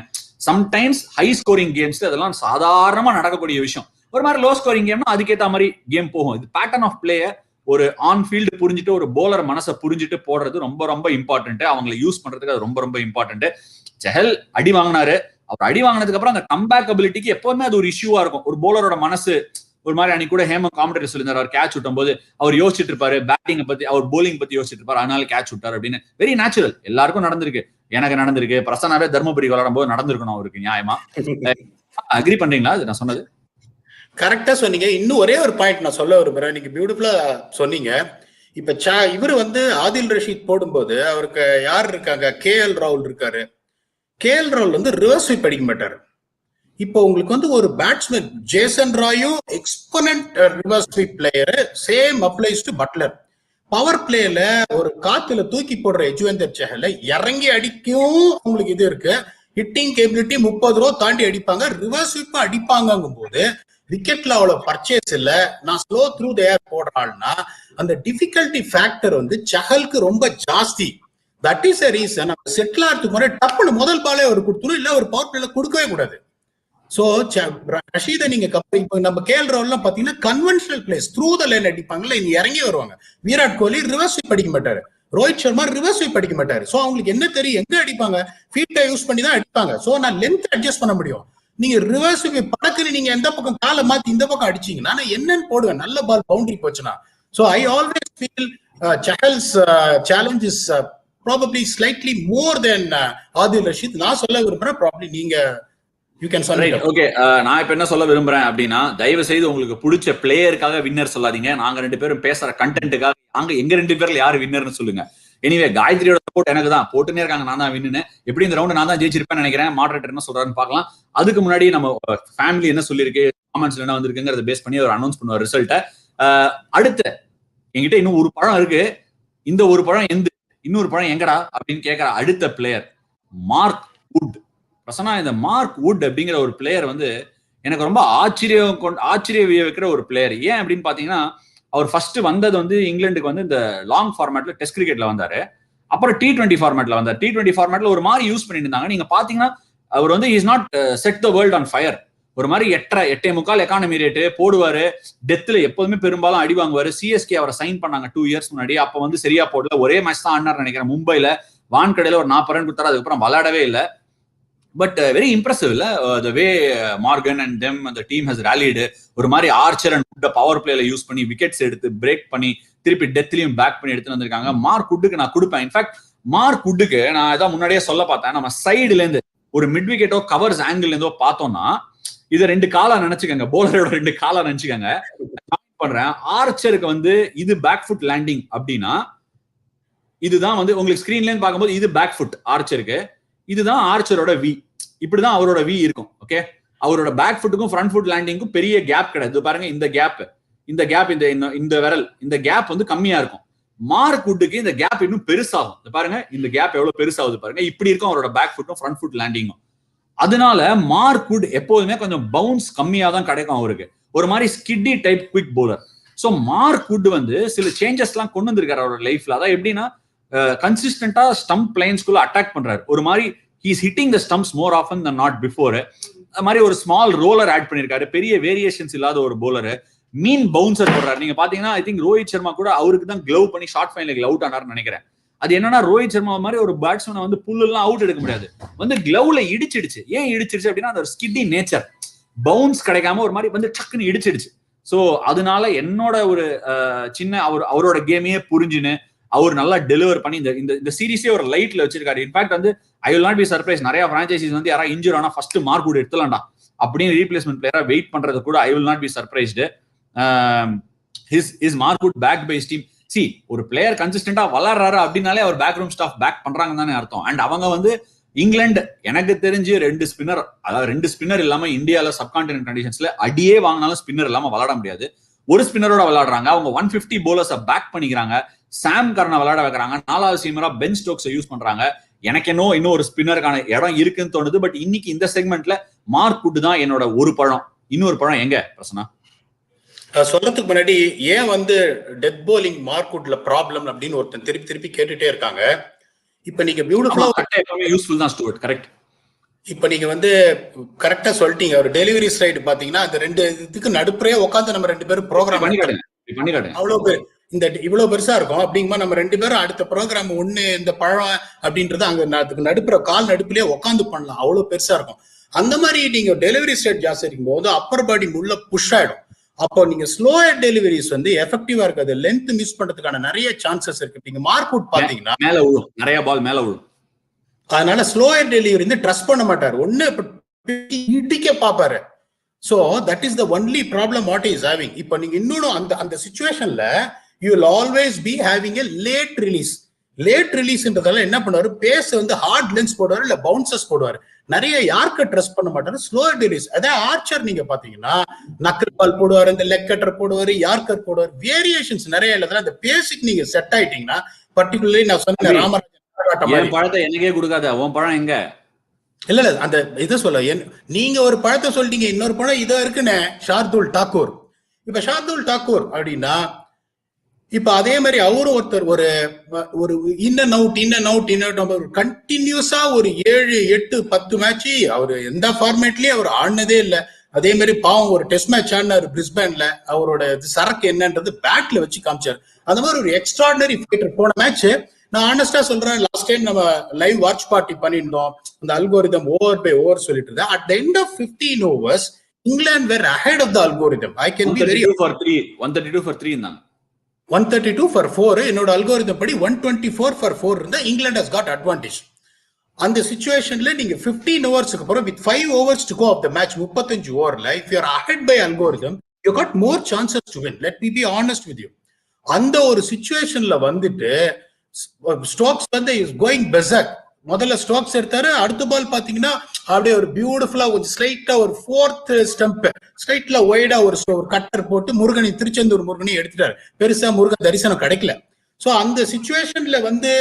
சம்டைம்ஸ் ஹை ஸ்கோரிங் கேம்ஸ் அதெல்லாம் சாதாரணமா நடக்கக்கூடிய விஷயம். ஒரு மாதிரி லோ ஸ்கோரிங் கேம்னா அதுக்கேற்ற மாதிரி கேம் போகும். இது பேட்டர்ன் ஆஃப் பிளேய ஒரு ஆன் ஃபீல்டு புரிஞ்சுட்டு ஒரு போலர் மனசை புரிஞ்சுட்டு போடுறது ரொம்ப ரொம்ப இம்பார்ட்டன்ட். அவங்களை யூஸ் பண்றதுக்கு அது ரொம்ப ரொம்ப இம்பார்ட்டன்ட். செஹல் அடி வாங்கினாரு, அவர் அடி வாங்கினதுக்கு அப்புறம் அந்த கம்பேக் அபிலிட்டிக்கு எப்பவுமே அது ஒரு இஷ்யூவா இருக்கும். ஒரு போலரோட மனசு ஒரு மாதிரி, அன்னைக்கு கூட ஹேமந்த் காமெண்டேட்டர் சொல்லியிருந்தார், அவர் கேட்ச் விட்டும் போது அவர் யோசிச்சுட்டு இருப்பாரு, பேட்டிங்கை பத்தி அவர் போலிங் பத்தி யோசிச்சுட்டு இருப்பாரு, அதனால கேட்ச் விட்டார் அப்படின்னு. வெரி நேச்சுரல், எல்லாருக்கும் நடந்திருக்கு, எனக்கு நடந்திருக்கு, பிரசன்னாவே தர்மபுரி விளையாடும் போது நடந்திருக்கணும் அவருக்கு, நியாயமா. அக்ரி பண்றீங்களா அது நான் சொன்னது? கரெக்டா சொன்னீங்க. இன்னும் ஒரே ஒரு பாயிண்ட் நான் சொல்ல விரும்புறேன், நீங்க பியூட்டிஃபுல்லா சொன்னீங்க. இப்ப இவரு வந்து ஆதில் ரஷீத் போடும்போது அவருக்கு யார் இருக்காங்க, KL ராகுல் இருக்காரு. KL ராகுல் வந்து ரிவர்ஸ் ஸ்வீப் அடிக்க மாட்டாரு. இப்போ உங்களுக்கு வந்து ஒரு பேட்ஸ்மேன் ஜேசன் ராயும் exponent reverse sweep player, same applies to Buttler. Power பிளேல ஒரு காத்துல தூக்கி போடுற யஜுவேந்தர் சஹலை இறங்கி அடிக்கும் உங்களுக்கு இது இருக்கு, ஹிட்டிங் கேபிலிட்டி 30 ரூபா தாண்டி அடிப்பாங்க, ரிவர்ஸ் ஸ்வீப் அடிப்பாங்கும் போது விக்கெட்ல அவ்வளவு பர்ச்சேஸ் இல்ல, நான் ஸ்லோ த்ரூ த ஏர் போடுறாள்னா அந்த டிஃபிகல்டி ஃபேக்டர் வந்து சஹலுக்கு ரொம்ப ஜாஸ்தி. That is a reason settle ஆகிறதுக்கு முன்னாடி டப்புனு முதல் பாலே அவர் கொடுத்துரும், இல்ல ஒரு பவர் பிளேல கொடுக்கவே கூடாது. சோ ரஷீதை நீங்க நம்ம KL ராகுல் பாத்தீங்கன்னா conventional plays through the line அடிப்பாங்கல்ல, இங்க இறங்கி வருவாங்க. விராட் கோலி ரிவர்ஸ் ஸ்வீப் அடிக்க மாட்டாரு, ரோஹித் சர்மா ரிவர்ஸ் ஸ்வீப் அடிக்க மாட்டாரு. சோ அவங்களுக்கு என்ன தெரியும், எங்க அடிப்பாங்க, ஃபீல்டை யூஸ் பண்ணி தான் அடிப்பாங்க. சோ நான் லென்த் அட்ஜஸ்ட் பண்ண முடியும். நீங்க ரிவர்ஸ் ஸ்வீப் படக்குன்னு நீங்க எந்த பக்கம் காலை மாத்தி இந்த பக்கம் அடிச்சீங்கன்னா நான் என்னன்னு போடுவேன், நல்ல பால் பவுண்டரி போச்சுன்னா. So I always feel Chahal's challenge is probably slightly more than Adil Rashid. நான் சொல்ல விரும்புறேன், ப்ராபப்லி நீங்க ஓகே. நான் இப்ப என்ன சொல்ல விரும்புறேன் அப்படின்னா, தயவு செய்து உங்களுக்கு பிடிச்ச பிளேயருக்காக வின்னர் சொல்லாதீங்க. நாங்க 2 பேரும் பேசுற கண்டென்ட்டுக்காக எங்க 2 பேர்ல யாரு வின்னர்னு சொல்லுங்க. எனிவே காயத்ரியோட சப்போர்ட் எனக்கு தான், போட்டுனே இருக்காங்க, நான் தான் வின்னு. எப்படி இந்த ரவுண்ட் நான் தான் ஜெயிச்சிருப்பேன்னு நினைக்கிறேன். மாடரேட்டர் என்ன சொல்றாருன்னு பார்க்கலாம். அதுக்கு முன்னாடி நம்ம ஃபேமிலி என்ன சொல்லிருக்கு, காமெண்ட்ஸ்ல என்ன வந்திருக்குங்கிறத பேஸ் பண்ணி அவர் அனௌன்ஸ் பண்ணுவார் ரிசல்ட்டை. அடுத்த என்கிட்ட இன்னும் ஒரு பழம் இருக்கு, இந்த ஒரு பழம் இன்னொரு பழம் எங்கடா அப்படின்னு கேட்கிற அடுத்த பிளேயர் மார்க் வுட். பிரசன்னா, இந்த மார்க் வுட் அப்படிங்கிற ஒரு பிளேயர் வந்து எனக்கு ரொம்ப ஆச்சரிய வைக்கிற ஒரு பிளேயர். ஏன் அப்படின்னு பாத்தீங்கன்னா, அவர் ஃபர்ஸ்ட் வந்தது வந்து இங்கிலாந்துக்கு வந்து இந்த லாங் ஃபார்மேட்ல டெஸ்ட் கிரிக்கெட்ல வந்தாரு. அப்புறம் T20 ஃபார்மேட்ல வந்தார். T20 ஃபார்மேட்ல ஒரு மாதிரி யூஸ் பண்ணிட்டு இருந்தாங்க. நீங்க பாத்தீங்கன்னா அவர் வந்து is not set the world on fire. ஒரு மாதிரி 8.25 எக்கானமி ரேட்டு போடுவாரு, டெத்ல எப்போதுமே பெரும்பாலும் அடி வாங்குவாரு. CSK அவரை சைன் பண்ணாங்க 2 இயர்ஸ் முன்னாடி. அப்ப வந்து சரியா போடல, ஒரே மேட்ச் தான் ஆடினார் நினைக்கிறேன். மும்பைல வான்கடையில ஒரு 40 ரன் கொடுத்தாரு, அதுக்கப்புறம் விளையாடவே இல்லை. பட் வெரி இம்ப்ரெசிவ் இல்ல, the way Morgan and them அந்த டீம் ஹஸ் ராலிடு. ஒரு மாதிரி ஆர்ச்சர் அண்ட் வுட் பவர் பிளேல யூஸ் பண்ணி விக்கெட்ஸ் எடுத்து பிரேக் பண்ணி திருப்பி டெத்லயும் பேக் பண்ணி எடுத்துட்டு வந்திருக்காங்க. மார்க் வுட்டுக்கு நான் கொடுப்பேன். இன்ஃபேக்ட் மார்க் வுட்டுக்கு நான் ஏதாவது முன்னாடியே சொல்ல பார்த்தேன், நம்ம சைடுல இருந்து ஒரு மிட் விக்கெட்டோ கவர்ஸ் ஆங்கிள் இருந்தோ பார்த்தோம்னா இதை 2 காலா நினைச்சுக்கங்க, போலரோட 2 காலா நினைச்சுக்கங்க. பண்றேன் ஆர்ச்சருக்கு வந்து இது பேக் ஃபுட் லேண்டிங் அப்படின்னா இதுதான் வந்து உங்களுக்கு ஸ்கிரீன்ல இருந்து பார்க்கும்போது இது பேக் ஃபுட் ஆர்ச்சருக்கு, இதுதான் ஆர்ச்சரோட வி. இப்படிதான் அவரோட வி இருக்கும். ஓகே, அவரோட பேக் ஃபுட்டுக்கும் ஃப்ரண்ட் ஃபுட் லேண்டிங்கும் பெரிய கேப் கிடையாது. பாருங்க இந்த கேப் இந்த விரல் இந்த கேப் வந்து கம்மியா இருக்கும். மார்க் வுட்டுக்கு இந்த கேப் இன்னும் பெருசாகும். பாருங்க இந்த கேப் எவ்வளவு பெருசாகுது பாருங்க. இப்படி இருக்கும் அவரோட பேக் ஃபுட்டும் ஃப்ரண்ட் ஃபுட் லேண்டிங்கும். அதனால மார்க் வுட் எப்போதுமே கொஞ்சம் பவுன்ஸ் கம்மியா தான் கிடைக்கும் அவருக்கு. ஒரு மாதிரி skiddy type quick bowler. So Mark Wood வந்து சில சேஞ்சஸ் எல்லாம் கொண்டு வந்திருக்காரு அவரோட லைஃப்ல. அதான் எப்படின்னா கன்சிஸ்டன்டா ஸ்டம்ப் லைன்ஸ்குள்ள அட்டாக் பண்றாரு. ஒரு மாதிரி he's hitting the stumps more often than not before. அது மாதிரி ஒரு ஸ்மால் ரோலர் ஆட் பண்ணிருக்காரு. பெரிய வேரியேஷன்ஸ் இல்லாத ஒரு பவுலர். மீன் பவுன்சர் போடுறாரு. நீங்க பாத்தீங்கன்னா ஐ திங்க் ரோஹித் சர்மா கூட அவருக்கு தான் க்ளவ் பண்ணி ஷார்ட் ஃபைனலுக்கு அவுட் ஆனார்னு நினைக்கிறேன். அது என்னன்னா ரோஹித் சர்மா மாதிரி ஒரு பேட்ஸ்மேனை வந்து புல் எல்லாம் அவுட் எடுக்க முடியாது, வந்து க்ளவ்ல இடிச்சிடுச்சு. ஏன் இடிச்சிருச்சு அப்படின்னா அந்த ஸ்கிட்டி நேச்சர், பவுன்ஸ் கிடைக்காம ஒரு மாதிரி வந்து டக்குன்னு இடிச்சிடுச்சு. ஸோ அதனால என்னோட ஒரு சின்ன அவரோட கேமையே புரிஞ்சுன்னு அவர் நல்லா டெலிவர் பண்ணி இந்த சீரீஸே ஒரு லைட்ல வச்சிருக்காரு. இன்ஃபேக்ட் வந்து I will not be surprise, நிறைய பிரான்ச்சைசிஸ் வந்து யாராவது இன்ஜூர் ஆனா ஃபர்ஸ்ட் மார்க் வுட் எடுத்துலாம்டா அப்படின்னு ரீப்ளேஸ்மெண்ட் பிளேயரா வெயிட் பண்றது கூட I will not be surprised. his mark would back by his team. See, ஒரு பிளேயர் கன்சிஸ்டன்டா வளர்றாரு அப்படின்னாலே அவர் பேக் ரூம் ஸ்டாஃப் பேக் பண்றாங்க தானே அர்த்தம். அண்ட் அவங்க வந்து இங்கிலாந்து எனக்கு தெரிஞ்சு 2 ஸ்பின்னர், அதாவது 2 ஸ்பின்னர் இல்லாம இந்தியால சப்கான்டினென்ட் கண்டிஷன்ஸ்ல அடியே வாங்கினாலும் ஸ்பின்னர் இல்லாம விளையாட முடியாது. ஒரு ஸ்பின்னரோட விளையாடுறாங்க. அவங்க 150 bowlers பேக் பண்ணிக்கிறாங்க. சாம் கர்னை விளையாட வைக்கிறாங்க. 4வது சீமரா பென் ஸ்டோக்ஸ் யூஸ் பண்றாங்க. எனக்கு இன்னும் ஒரு ஸ்பின்னருக்கான இடம் இருக்குன்னு தோணுது. பட் இன்னைக்கு இந்த செக்மெண்ட்ல மார்க் வுட் தான் என்னோட ஒரு பழம். இன்னொரு பழம் எங்க பிரச்சனை சொல்றதுக்கு முன்னாடி ஏன் வந்து டெத் போலிங் மார்க் வுட்ல ப்ராப்ளம் அப்படின்னு ஒருத்தன் திருப்பி கேட்டுட்டே இருக்காங்க. இப்ப நீங்க பியூட்டிஃபுல்லா யூஸ்ஃபுல் தான் ஸ்டூவர்ட். கரெக்ட். இப்ப நீங்க வந்து கரெக்டா சொல்லிட்டீங்க. ஒரு டெலிவரி ஸ்லைடு பாத்தீங்கன்னா அந்த 2 இதுக்கு நடுப்புறே உட்காந்து நம்ம 2 பேரும் ப்ரோக்ராம் பண்ணிக்காட்டுங்க. அவ்வளவு பேர் இந்த இவ்வளவு பெருசா இருக்கும். அப்படிங்கும்போது நம்ம 2 பேரும் அடுத்த ப்ரோக்ராம் ஒண்ணு இந்த பழம் அப்படின்றது அங்க அதுக்கு நடுப்புற கால் நடுப்புலயே உட்காந்து பண்ணலாம். அவ்வளவு பெருசா இருக்கும். அந்த மாதிரி நீங்க டெலிவரி ஸ்லைட் ஜாஸ்தி இருக்கும் போது அப்பர் பாடி உள்ள புஷ் ஆயிடும். அப்போ நீங்க ஸ்லோயர் டெலிவரிஸ் வந்து எஃபெக்டிவா இருக்காது. லென்த் மிஸ் பண்றதுக்கான நிறைய சான்சஸ் இருக்கு. நீங்க மார்க் வுட் பாத்தீங்கன்னா மேல விழும், நிறைய பால் மேல விழும். அதனால ஸ்லோயர் டெலிவரி வந்து ட்ரஸ்ட் பண்ண மாட்டாரு. ஒண்ணு இடிக்க பாப்பாரு. So that is the only problem what is having. இப்போ நீங்க இன்னொன்னு அந்த சிச்சுவேஷன்ல you will always be having a late release. Late ரிலீஸ்ன்றதால என்ன பண்ணுவாரு, பேஸ் வந்து ஹார்ட் லென்ஸ் போடுவாரு, இல்ல பவுன்சஸ் போடுவாரு. நிறைய யாருக்கு ட்ரஸ்ட் பண்ண மாட்டாரு, ஸ்லோயர் ரிலீஸ். அதே ஆர்ச்சர் நீங்க பாத்தீங்கன்னா நக்கல் பால் போடுவாரு, இந்த லெக் கட்டர் போடுவாரு, யார்கர் போடுவாரு. வேரியேஷன்ஸ் நிறைய இல்ல. அந்த பேசிக் நீங்க செட் ஆயிட்டீங்கன்னா, பர்டிகுலர்லி நான் சொன்ன ராமராஜன் பழத்தை எனக்கே கொடுக்காத, உன் பழம் எங்க? இல்ல அந்த இதை சொல்ல, நீங்க ஒரு பழத்தை சொல்லிட்டீங்க, இன்னொரு பழம் இதோ இருக்குன்னு ஷார்துல் தாக்கூர். இப்ப ஷார்துல் தாக்கூர் அப்படின்னா இப்ப அதே மாதிரி அவரும் ஒருத்தர் ஒரு இன் அண்ட் அவுட் கண்டினியூஸா ஒரு 7, 8, 10 மேட்ச் அவரு எந்த ஃபார்மேட்லயும் அவர் ஆடினதே இல்லை. அதே மாதிரி பாவம் ஒரு டெஸ்ட் மேட்ச் ஆடினாரு பிரிஸ்பேன்ல. அவரோட சரக்கு என்னன்றது பேட்ல வச்சு காமிச்சாரு. அந்த மாதிரி ஒரு எக்ஸ்ட்ராடினரி ஃபைட்டர். போன மேட்ச் நான் ஆனஸ்டா சொல்றேன், லாஸ்ட் டைம் நம்ம லைவ் வாட்ச் பார்ட்டி பண்ணியிருந்தோம். அந்த அல்கோரிதம் ஓவர் பை ஓவர் சொல்லிட்டு இருந்தேன். At the end of 15 overs England were ahead of the algorithm. I can be very 132 for 3 இருந்தாங்க. 132 for 4 என்னோட அல்கோரிதம் படி 124 for 4 இருந்தா இங்கிலாந்து ஹஸ் காட் அட்வான்டேஜ். அந்த சிச்சுவேஷன்ல நீங்க 15 ஓவர்ஸ்க்கு அப்புறம் with 5 overs to go of the match 35 ஓவர்ல if you are ahead by algorithm you got more chances to win. Let me be honest with you. அந்த ஒரு சிச்சுவேஷன்ல வந்துட்டு ஸ்டோக்ஸ் வந்து இஸ் கோயிங் பெசக். முதல்ல Stokes எடுத்தாரு. அடுத்த பால் பாத்தீங்கன்னா அப்படியே ஒரு பியூட்டிஃபுல்லா கொஞ்சம் ஸ்ட்ரைட்டா ஒரு 4th ஸ்டம்ப் ஸ்ட்ரைட்ல ஒய்டா ஒரு கட்டர் போட்டு திருச்செந்தூர் முருகனி எடுத்துட்டாரு. பெருசா முருகன் தரிசனம் கிடைக்கல. சோ அந்த சிச்சுவேஷன்ல வந்து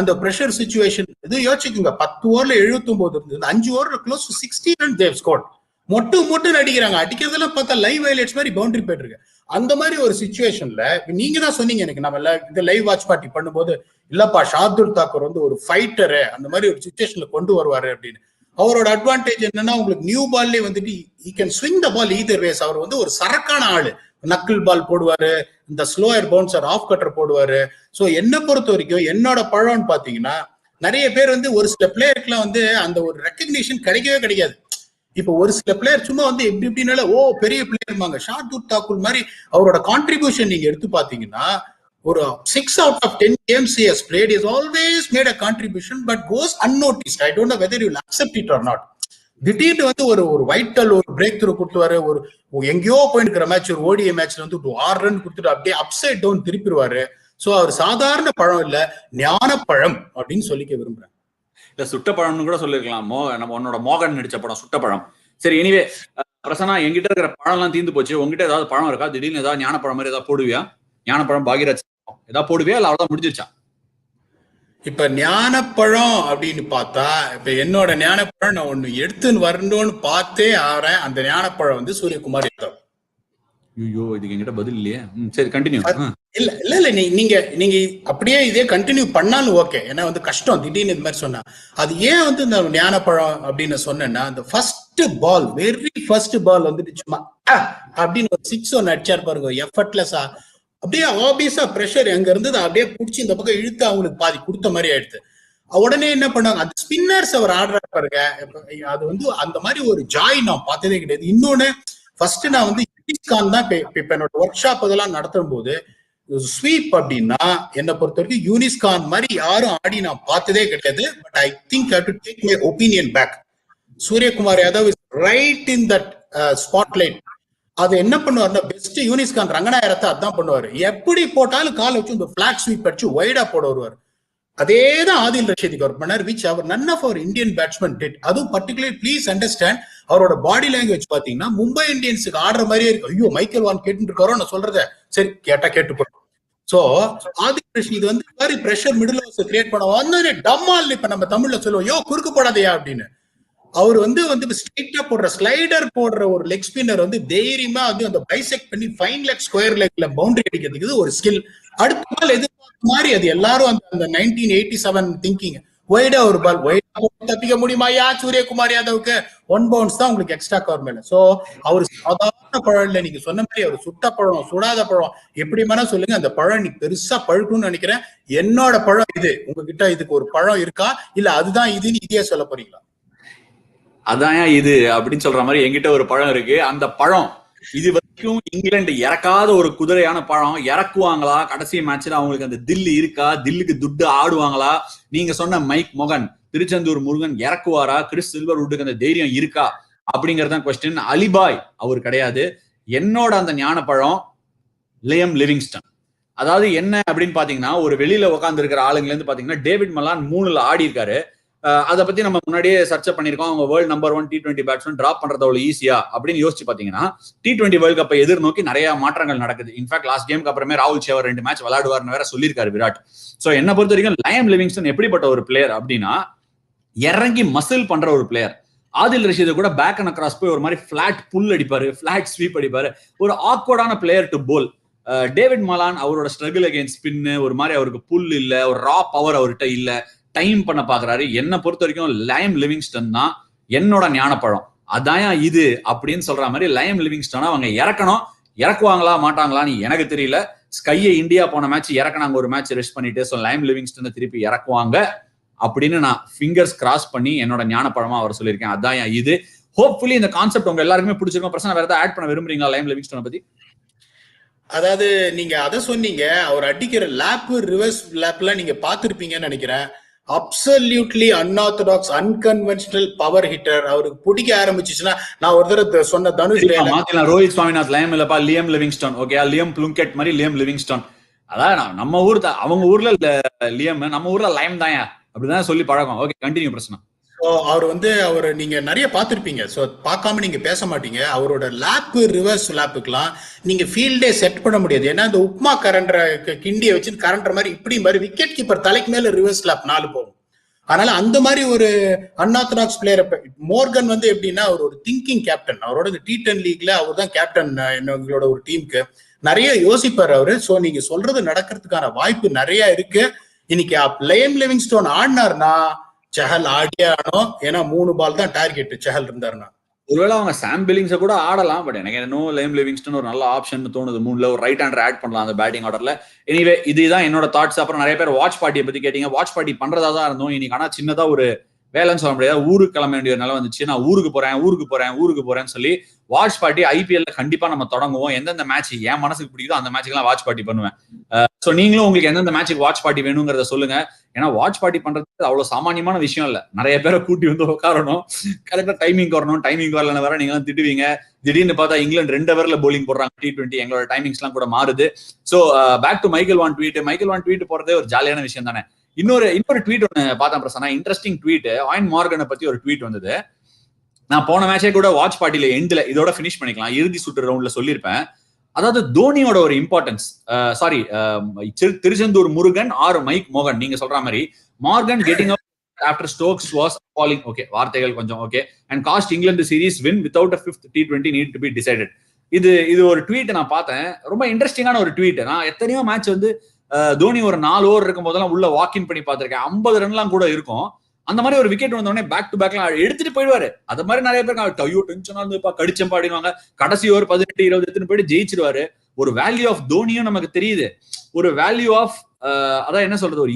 அந்த பிரஷர் சிச்சுவேஷன் இது யோசிச்சுக்குங்க. 10 ஓவர்ல 79 இருந்தது. 5 ஓவர்ல close to 60 run they've scored. மொட்டு அடிக்கிறாங்க. அடிக்கிறதெல்லாம் பார்த்தா லைவ் ஹைலைட்ஸ் மாதிரி பவுண்டரி போயிட்டு இருக்கு. அந்த மாதிரி ஒரு சிச்சுவேஷன்ல நீங்க தான் சொன்னீங்க எனக்கு நம்ம இந்த லைவ் வாட்ச் பார்ட்டி பண்ணும்போது, இல்லப்பா ஷார்துல் தாக்கூர் வந்து ஒரு ஃபைட்டரு அந்த மாதிரி ஒரு சிச்சுவேஷன்ல கொண்டு வருவாரு அப்படின்னு. அவரோட அட்வான்டேஜ் என்னன்னா உங்களுக்கு நியூ பால்லே வந்துட்டு he can swing the ball either ways. அவர் வந்து ஒரு சரக்கான ஆளு. நக்கிள் பால் போடுவாரு, இந்த ஸ்லோயர் பவுன்சர் ஆஃப் கட்டர் போடுவாரு. சோ என்ன பொறுத்த வரைக்கும் என்னோட பழம்னு பாத்தீங்கன்னா, நிறைய பேர் வந்து ஒரு சில பிளேயருக்குலாம் வந்து அந்த ஒரு ரெக்கக்னிஷன் கிடைக்கவே கிடைக்காது. இப்ப ஒரு சில பிளேயர் சும்மா வந்து எப்படினால பெரிய பிளேயர் ஷார்துல் தாக்கூர் மாதிரி அவரோட கான்ட்ரிபியூஷன் நீங்க எடுத்து பாத்தீங்கன்னா ஒரு 6 out of 10 games he has played, he has always made a contribution but goes unnoticed. I don't know whether you will accept it or not. திடீர்னு வந்து ஒரு வைட்டல் ஒரு பிரேக் த்ரூ கொடுத்துருவாரு, ஒரு எங்கேயோ போயிருக்கிற மேட்ச், ஒரு ஓடிஐ மேட்ச்ல வந்து 6 ரன் கொடுத்துட்டு அப்படியே அப்சைட் டவுன் திருப்பிடுவாரு. சோ அவர் சாதாரண பழம் இல்ல, ஞானப்பழம் அப்படின்னு சொல்லிக்க விரும்புறேன். இல்ல சுட்டப்பழம்னு கூட சொல்லிருக்கலாம். நம்ம உன்னோட மோகன் நடிச்ச படம் சுட்டப்பழம். சரி, எனிவே பிரசன்னா, என்கிட்ட இருக்கிற பழம் எல்லாம் தீர்ந்து போச்சு. உங்ககிட்ட ஏதாவது பழம் இருக்கா? திடீர்னு ஏதாவது ஞானப்பழம் மாதிரி ஏதாவது போடுவியா? ஞானப்பழம், பாகிராஜ் ஏதாவது போடுவியா இல்ல அவ்வளவுதான் முடிஞ்சிருச்சா? இப்ப ஞானப்பழம் அப்படின்னு பார்த்தா, இப்ப என்னோட ஞானப்பழம் நான் ஒண்ணு எடுத்துன்னு வரணும்னு பார்த்தே ஆறேன். அந்த ஞானப்பழம் வந்து சூரியகுமார் யாதவ். ஐயோ, இதுக்கு என்கிட்ட பதில் இல்லையே. சரி, கண்டினியூ. இல்ல இல்ல இல்ல நீங்க அப்படியே இதே கண்டினியூ பண்ணாலும் ஓகே. ஏன்னா வந்து கஷ்டம் திடீர்னு இந்த மாதிரி சொன்னா. அது ஏன் வந்து இந்த ஞானப்பழம் அப்படின்னு சொன்னேன்னா, அந்த first ball, very first ball வந்துட்டு சும்மா அப்படின்னு ஒரு 6 ஒன்னு அடிச்சார் பாருங்க, எஃபர்ட்லெஸ்ஸா, அப்படியே ஆபியஸா பிரஷர் எங்க இருந்தது அப்படியே புடிச்சு இந்த பக்கம் இழுத்து அவங்களுக்கு பாதி கொடுத்த மாதிரி ஆயிடுது. உடனே என்ன பண்ணாங்க, அந்த ஸ்பின்னர்ஸ் அவர் ஆடுற பாருங்க, அது வந்து அந்த மாதிரி ஒரு ஜாய் நான் பார்த்ததே கிடையாது. இன்னொன்னு, ஃபர்ஸ்ட் நான் வந்து யூனிஸ்கான் தான் இப்ப என்னோட ஒர்க் ஷாப் அதெல்லாம் நடத்தும் போது, ஸ்வீப் அப்படின்னா என்னை பொறுத்த வரைக்கும் யூனிஸ்கான் மாதிரி யாரும் ஆடி நான் பார்த்ததே கிடையாது. But I think I have to take my opinion back. Suryakumar Yadav is right in that spotlight. அது என்ன பண்ணுவாருன்னா, பெஸ்ட் யூனிஸ்கான் ரங்கநாயரத்தை அதான் பண்ணுவாரு. எப்படி போட்டாலும் காலை வச்சு இந்த பிளாக் ஸ்வீப் அடிச்சு வைடா போட வருவார். அதேதான் ஆதில் ரஷீதுக்கு அவர் பண்ணார், which our none of our Indian batsman did. அதுவும் பர்டிகுலர் ப்ளீஸ் அண்டர்ஸ்டாண்ட், அவரோட பாடி லாங்குவேஜ் பாத்தீங்கன்னா மும்பை இந்தியன்ஸுக்கு ஆடுற மாதிரியே இருக்கு. ஐயோ, மைக்கேல் வான் கேட்டு இருக்காரோ நான் சொல்றத, சரி கேட்டா கேட்டு போறோம். சோ ஆதில் ரஷீத் வந்து மாதிரி பிரஷர் மிடில் ஓவர்ஸ் கிரியேட் பண்ண வந்து டம்மால், இப்ப நம்ம தமிழ்ல சொல்லுவோம், யோ குறுக்கு போடாதையா அப்படின்னு. அவர் வந்து ஸ்ட்ரைட்டா போடுற ஸ்லைடர் போடுற ஒரு லெக் ஸ்பின்னர் வந்து தைரியமா வந்து அந்த பைசெக்ட் பண்ணி ஃபைன் லெக் ஸ்கொயர் லெக்ல பவுண்டரி அடிக்கிறதுக்கு ஒரு ஸ்கில். அடுத்த பால் எதிர்பார்த்த மாதிரி அது எல்லாரும் அந்த 1987 திங்கிங், வைடா ஒரு பால் வைடா தப்பிக்க முடியுமாயா சூரியகுமார் யாதவுக்கு? 1 பவுன்ஸ் தான் உங்களுக்கு எக்ஸ்ட்ரா கவர் மேல. சோ அவர் சாதாரண பழம் இல்ல, நீங்க சொன்ன மாதிரி அவர் சுட்ட பழம், சுடாத பழம், எப்படி வேணா சொல்லுங்க, அந்த பழம் நீ பெருசா பழுக்கணும்னு நினைக்கிறேன். என்னோட பழம் இது. உங்ககிட்ட இதுக்கு ஒரு பழம் இருக்கா, இல்ல அதுதான் இதுன்னு இதையே சொல்ல போறீங்களா? அதான் இது அப்படின்னு சொல்ற மாதிரி என்கிட்ட ஒரு பழம் இருக்கு. அந்த பழம் இது வரைக்கும் இங்கிலாந்து இறக்காத ஒரு குதிரையான பழம். இறக்குவாங்களா கடைசி மேட்ச்ல? அவங்களுக்கு அந்த தில்லு இருக்கா? தில்லுக்கு துட்டு ஆடுவாங்களா? நீங்க சொன்ன மைக் மொகன், திருச்செந்தூர் முருகன் இறக்குவாரா? கிறிஸ் சில்வர்வுட்டுக்கு அந்த தைரியம் இருக்கா அப்படிங்கறதான் கொஸ்டின். அலிபாய் அவர் கிடையாது. என்னோட அந்த ஞானப்பழம் லியம் லிவிங்ஸ்டன். அதாவது என்ன அப்படின்னு பாத்தீங்கன்னா, ஒரு வெளியில உட்கார்ந்து இருக்கிற ஆளுங்கல இருந்து பாத்தீங்கன்னா, டேவிட் மலான் 3ல ஆடி இருக்காரு. அதை பத்தி நம்ம முன்னாடியே சர்ச்சை பண்ணிருக்கோம். அவங்க world number 1 T20 batsman drop பண்றது அவ்வளவு ஈஸியா அப்படின்னு யோசிச்சு பாத்தீங்கன்னா, T20 வேர்ல்டு கப்பை எதிர்நோக்கி நிறைய மாற்றங்கள் நடக்குது. இன்ஃபேக்ட் லாஸ்ட் கேமுக்கு அப்புறமே ராகுல் சேவர் 2 மேட்ச் விளையாடுவார்னு வேற சொல்லியிருக்காரு விராட். சோ என்ன பொறுத்த வரைக்கும் லயம் லிவிங்ஸ்டன் எப்படிப்பட்ட ஒரு பிளேயர் அப்படின்னா, இறங்கி மசில் பண்ற ஒரு பிளேயர். ஆதில் ரஷீது கூட பேக் அண்ட் அக்ராஸ் போய் ஒரு மாதிரி பிளாட் புல் அடிப்பாரு, பிளாட் ஸ்வீப் அடிப்பாரு. ஒரு ஆக்வர்டான player to bowl. David Malan அவரோட ஸ்ட்ரகிள் அகேன்ஸ்ட் ஸ்பின், ஒரு மாதிரி அவருக்கு புல் இல்ல, ஒரு ரா பவர் அவர்கிட்ட இல்ல, டைம் பண்ண பாக்குறாரு. என்ன பொறுத்த வரைக்கும் லயம் லிவிங்ஸ்டன் தான் என்னோட ஞானப்பழம். அதான் இது அப்படின்னு சொல்ற மாதிரி லயம் லிவிங்ஸ்டன் அவங்க இறக்கணும். இறக்குவாங்களா மாட்டாங்களான்னு எனக்கு தெரியல. ஸ்கையை இந்தியா போன மேட்ச் இறக்குனாங்க, ஒரு மேட்ச் ரெஸ்ட் பண்ணிட்டு. ஸோ லயம் லிவிங்ஸ்டன் திருப்பி இறக்குவாங்க அப்படின்னு நான் ஃபிங்கர்ஸ் கிராஸ் பண்ணி என்னோட ஞானப்பழமா அவர் சொல்லியிருக்கேன். அதான் இது. ஹோப்ஃபுல்லி இந்த கான்செப்ட் உங்க எல்லாருக்குமே பிடிச்சிருக்கும். பிரச்சனை வேற ஏதாவது ஆட் பண்ண விரும்புறீங்களா லயம் லிவிங்ஸ்டனை பத்தி? அதாவது நீங்க அதை சொன்னீங்க, அவர் அடிக்கிற லேப், ரிவர்ஸ் லேப்ல நீங்க பாத்திருப்பீங்கன்னு நினைக்கிறேன். Absolutely unorthodox, unconventional power hitter. அவருக்கு பிடிக்க ஆரம்பிச்சுச்சுன்னா, நான் ஒரு தடவை சொன்ன தனுஷ் ரோஹித் சுவாமிநாத் லயம் இல்லப்பா, லியம் லிவிங்ஸ்டன். ஓகே, லியம் ப்ளூங்கெட் மாதிரி லியம் லிவிங்ஸ்டன். அதான் நம்ம ஊர், அவங்க ஊர்ல லியம், நம்ம ஊர்ல லயம் தான் அப்படிதான் சொல்லி பழக்கம். ஓகே, கண்டினியூ பிரச்சனை. அவர் நீங்க நிறைய பார்த்திருப்பீங்க. சோ பார்க்காம நீங்க பேச மாட்டீங்க. அவரோட லேப், ரிவர்ஸ் லேப்புக்கெல்லாம் நீங்க ஃபீல்டே செட் பண்ண முடியாது. ஏன்னா இந்த உப்மா கரண்ட கிண்டியை வச்சு கரண்ட மாதிரி இப்படி மாதிரி விக்கெட் கீப்பர் தலைக்கு மேல ரிவர்ஸ் லேப் 4 போகும். அதனால அந்த மாதிரி ஒரு அன்ஆர்த்தடாக்ஸ் பிளேயர். மோர்கன் வந்து எப்படின்னா, அவர் ஒரு திங்கிங் கேப்டன். அவரோட T10 லீக்ல அவர் தான் கேப்டன். எங்களோட ஒரு டீமுக்கு நிறைய யோசிப்பார் அவரு. சோ நீங்க சொல்றது நடக்கிறதுக்கான வாய்ப்பு நிறைய இருக்கு. இன்னைக்கு லயம் லிவிங்ஸ்டன் ஆடினார்னா செஹல் ஆடியே ஆனோம். ஏன்னா 3 பால் தான் டார்கெட் செஹல் இருந்தாருன்னா. ஒருவேளை அவங்க சாம் பில்லிங்ஸை கூட ஆடலாம். பட் எனக்கு இன்னும் லயம் லிவிங்ஸ்டன் ஒரு நல்ல ஆப்ஷன் தோணுது. 3ல ஒரு ரைட் ஹேண்டர் ஆட் பண்ணலாம் அந்த பேட்டிங் ஆர்டர்ல. எனிவே இதுதான் என்னோட தாட்ஸ். அப்புறம் நிறைய பேர் வாட்ச் பார்ட்டியை பத்தி கேட்டீங்க. வாட்ச் பார்ட்டி பண்றதா தான் இருந்தோம் இன்னைக்கு. ஆனா சின்னதா ஒரு வேலைன்னு சொல்ல முடியாது, ஊருக்கு கிளம்ப வேண்டிய நிலை வந்துச்சு. நான் ஊருக்கு போறேன்னு சொல்லி வாட்ச் பார்ட்டி ஐபிஎல்ல கண்டிப்பா நம்ம தொடங்குவோம். எந்தெந்த மேட்ச் என் மனசுக்கு பிடிக்குதோ அந்த மேட்சுக்கெல்லாம் வாட்ச் பார்ட்டி பண்ணுவேன். ஸோ நீங்களும் உங்களுக்கு எந்தெந்த மேட்சுக்கு வாட்ச் பார்ட்டி வேணுங்கிறத சொல்லுங்க. ஏன்னா வாட்ச் பார்ட்டி பண்றது அவ்வளவு சாமானியமான விஷயம் இல்ல. நிறைய பேரை கூட்டி வந்து உட்காரணும், கரெக்டா டைமிங் வரணும். டைமிங் வரலன்னு வர நீங்க திட்டுவீங்க. திடீர்னு பார்த்தா இங்கிலாந்து 2 ஓவர்ல போலிங் போடுறாங்க T20. எங்களோட டைமிங்ஸ் எல்லாம் கூட மாறுது. So back to Michael Vaughan tweet போறதே ஒரு ஜாலியான விஷயம் தானே. இன்னொரு ட்வீட் ஒன்று பார்த்தேன் பிரசன்னா, இன்ட்ரெஸ்டிங் ட்வீட். ஆயின் மார்கனை பத்தி ஒரு ட்வீட் வந்தது. நான் போன மேட்சே கூட வாட்ச் பார்ட்டில எண்ட்ல இதோட பினிஷ் பண்ணிக்கலாம், இறுதி சுற்று ரவுண்ட்ல சொல்லியிருப்பேன். அதாவது தோனியோட ஒரு importance, sorry Thiruchendur Murugan or Mike மோகன், நீங்க சொல்ற மாதிரி Morgan getting up after Stokes was appalling. Okay, வார்த்தைகள் கொஞ்சம் okay. And cost England series win without a fifth T20 need to be decided. இது ஒரு ட்வீட் நான் பார்த்தேன், ரொம்ப இன்ட்ரெஸ்டிங்கான ஒரு ட்வீட். நான் எத்தனையோ மேட்ச் வந்து தோனி ஒரு 4 ஓவர் இருக்கும் போதெல்லாம் உள்ள வாக்கின் பண்ணி பார்த்திருக்கேன். 50 ரன்லாம் கூட இருக்கும். அந்த மாதிரி ஒரு விக்கெட் வந்தோடனே பேக் டு பேக்லாம் எடுத்துட்டு போயிடுவாரு. அது மாதிரி நிறைய பேருக்கு ஐயோ டென்ஷனா இருந்துப்பா, கடிச்சம்பா அப்படின்வாங்க. கடைசி ஓவர் 18-20 எடுத்துட்டு போயிட்டு ஜெயிச்சிருவாரு. ஒரு வேல்யூ ஆஃப் தோனியும் நமக்கு தெரியுது. ஒரு வேல்யூ ஆஃப் அதான் என்ன சொல்றது, ஒரு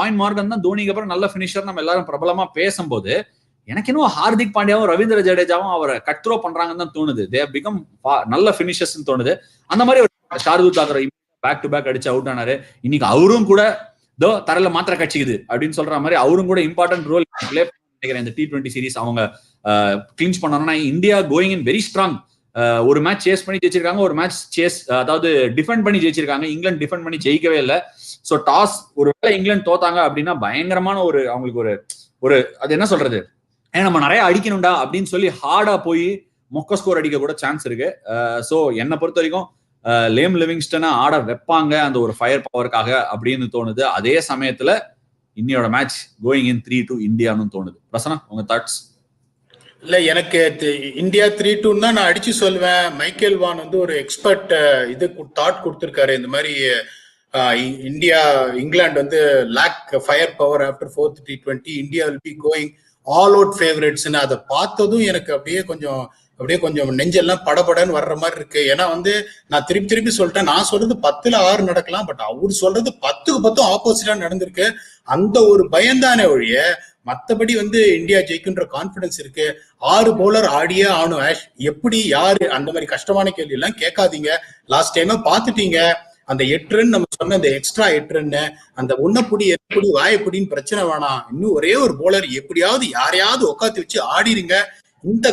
ஆயின் மார்கன் தான் தோனிக்கு அப்புறம் நல்ல பினிஷர் நம்ம எல்லாரும் பிரபலமா பேசும்போது எனக்கு இன்னும் ஹார்திக் பாண்டியாவும் ரவீந்திர ஜடேஜாவும் அவரை கட் த்ரோ பண்றாங்கன்னு தான் தோணுது. தே ஹேவ் பிகம் நல்ல பினிஷர்ஸ் தோணுது. அந்த மாதிரி ஒரு Shardul Thakur back to back அடிச்சு அவுட் ஆனாரு. இன்னைக்கு அவரும் கூட தரல மாத்திர கட்சிக்குது அப்படின்னு சொல்ற மாதிரி அவரும் கூட இம்பார்ட்டன்ட் ரோல் பிளே பண்ணிக்கிறேன் இந்த T20 சீரிஸ். அவங்க கிளின்ச் பண்ணணும்னா India going in very strong. ஒரு மேட்ச் சேஸ் பண்ணி ஜெயிச்சிருக்காங்க, ஒரு மேட்ச் அதாவது டிஃபெண்ட் பண்ணி ஜெயிச்சிருக்காங்க. இங்கிலாந்து டிஃபெண்ட் பண்ணி ஜெயிக்கவே இல்லை. ஸோ டாஸ் ஒருவேளை இங்கிலாந்து தோத்தாங்க அப்படின்னா பயங்கரமான ஒரு அவங்களுக்கு ஒரு அது என்ன சொல்றது, ஏன்னா நம்ம நிறைய அடிக்கணும்டா அப்படின்னு சொல்லி ஹார்டா போய் மொக்க ஸ்கோர் அடிக்க கூட சான்ஸ் இருக்கு. ஸோ என்னை பொறுத்த வரைக்கும் லேம் லிவிங்ஸ்டனை ஆட வைப்பாங்க அந்த ஒரு ஃபயர் பவருக்காக அப்படின்னு தோணுது. அதே சமயத்துல இன்னையோட மேட்ச் கோயிங் இன் 3-2 இந்தியான்னு தோணுது. பிரசனா, உங்க தாட்ஸ்? இல்ல, எனக்கு இந்தியா 3-2 தான் நான் அடிச்சு சொல்வேன். மைக்கேல் வான் வந்து ஒரு எக்ஸ்பர்ட் இது தாட் கொடுத்திருக்காரு. இந்த மாதிரி இந்தியா இங்கிலாந்து வந்து lack fire power after 4th T20, India will be going all out ஃபேவரட்ஸ்ன்னு. அதை பார்த்ததும் எனக்கு அப்படியே கொஞ்சம் நெஞ்செல்லாம் படபடன்னு வர்ற மாதிரி இருக்கு. ஏன்னா வந்து நான் திருப்பி சொல்லிட்டேன், நான் சொல்றது 10ல் 6 நடக்கலாம், பட் அவர் சொல்றது 10க்கு 10 ஆப்போசிட்டா நடந்திருக்கு. அந்த ஒரு பயந்தானே ஒழிய மத்தபடி வந்து இந்தியா ஜெயிக்குன்ற கான்பிடன்ஸ் இருக்கு. 6 பவுலர் ஆடியே ஆனும். எப்படி யாரு அந்த மாதிரி கஷ்டமான கேள்வி எல்லாம் கேட்காதீங்க. லாஸ்ட் டைம் பாத்துட்டீங்க, அந்த 8 ரன் நம்ம சொன்ன அந்த எக்ஸ்ட்ரா 8 ரன், அந்த உன்னப்புடி எப்படி வாயப்படின்னு பிரச்சனை வேணாம். இன்னும் ஒரே ஒரு பவுலர் எப்படியாவது யாரையாவது உட்காந்து வச்சு ஆடிருங்க. இந்த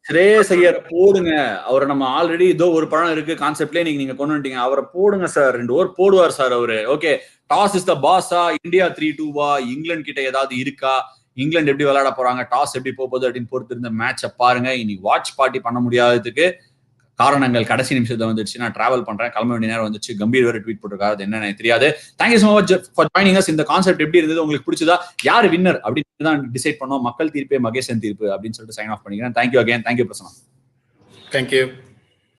ஸ்ரேயஸ் ஐயரை போடுங்க. அவரை நம்ம ஆல்ரெடி இதோ ஒரு படம் இருக்கு கான்செப்ட்லயே நீங்க கொண்டு வந்துட்டீங்க. அவரை போடுங்க சார், 2 ஓவர் போடுவார் சார் அவரு. ஓகே, டாஸ் இஸ் த பாஸா, இந்தியா 3-2வா, இங்கிலாந்து கிட்ட ஏதாவது இருக்கா, இங்கிலாந்து எப்படி விளையாட போறாங்க, டாஸ் எப்படி போகுது அப்படின்னு பொறுத்து இருந்த மேட்சை பாருங்க. இனி வாட்ச் பார்ட்டி பண்ண முடியாததுக்கு காரணங்கள் கடைசி நிமிஷத்தை வந்துச்சு. நான் டிராவல் பண்றேன், கிளம்ப வேண்டிய நேரம் வந்துச்சு. கம்பீர் வேற ட்வீட் போட்டிருக்காரு, அது என்னன்னு தெரியாது. Thank you so much for joining us. இந்த கான்செப்ட் எப்படி இருந்தது, உங்களுக்கு பிடிச்சதா, யார் வின்னர் அப்படின்னு தான் டிசைட் பண்ணோம். மக்கள் தீர்ப்பே மகேசன் தீர்ப்பு அப்படின்னு சொல்லிட்டு சைன் ஆஃப் பண்ணிக்கிறேன். Thank you again. Thank you Prasanna. Thank you.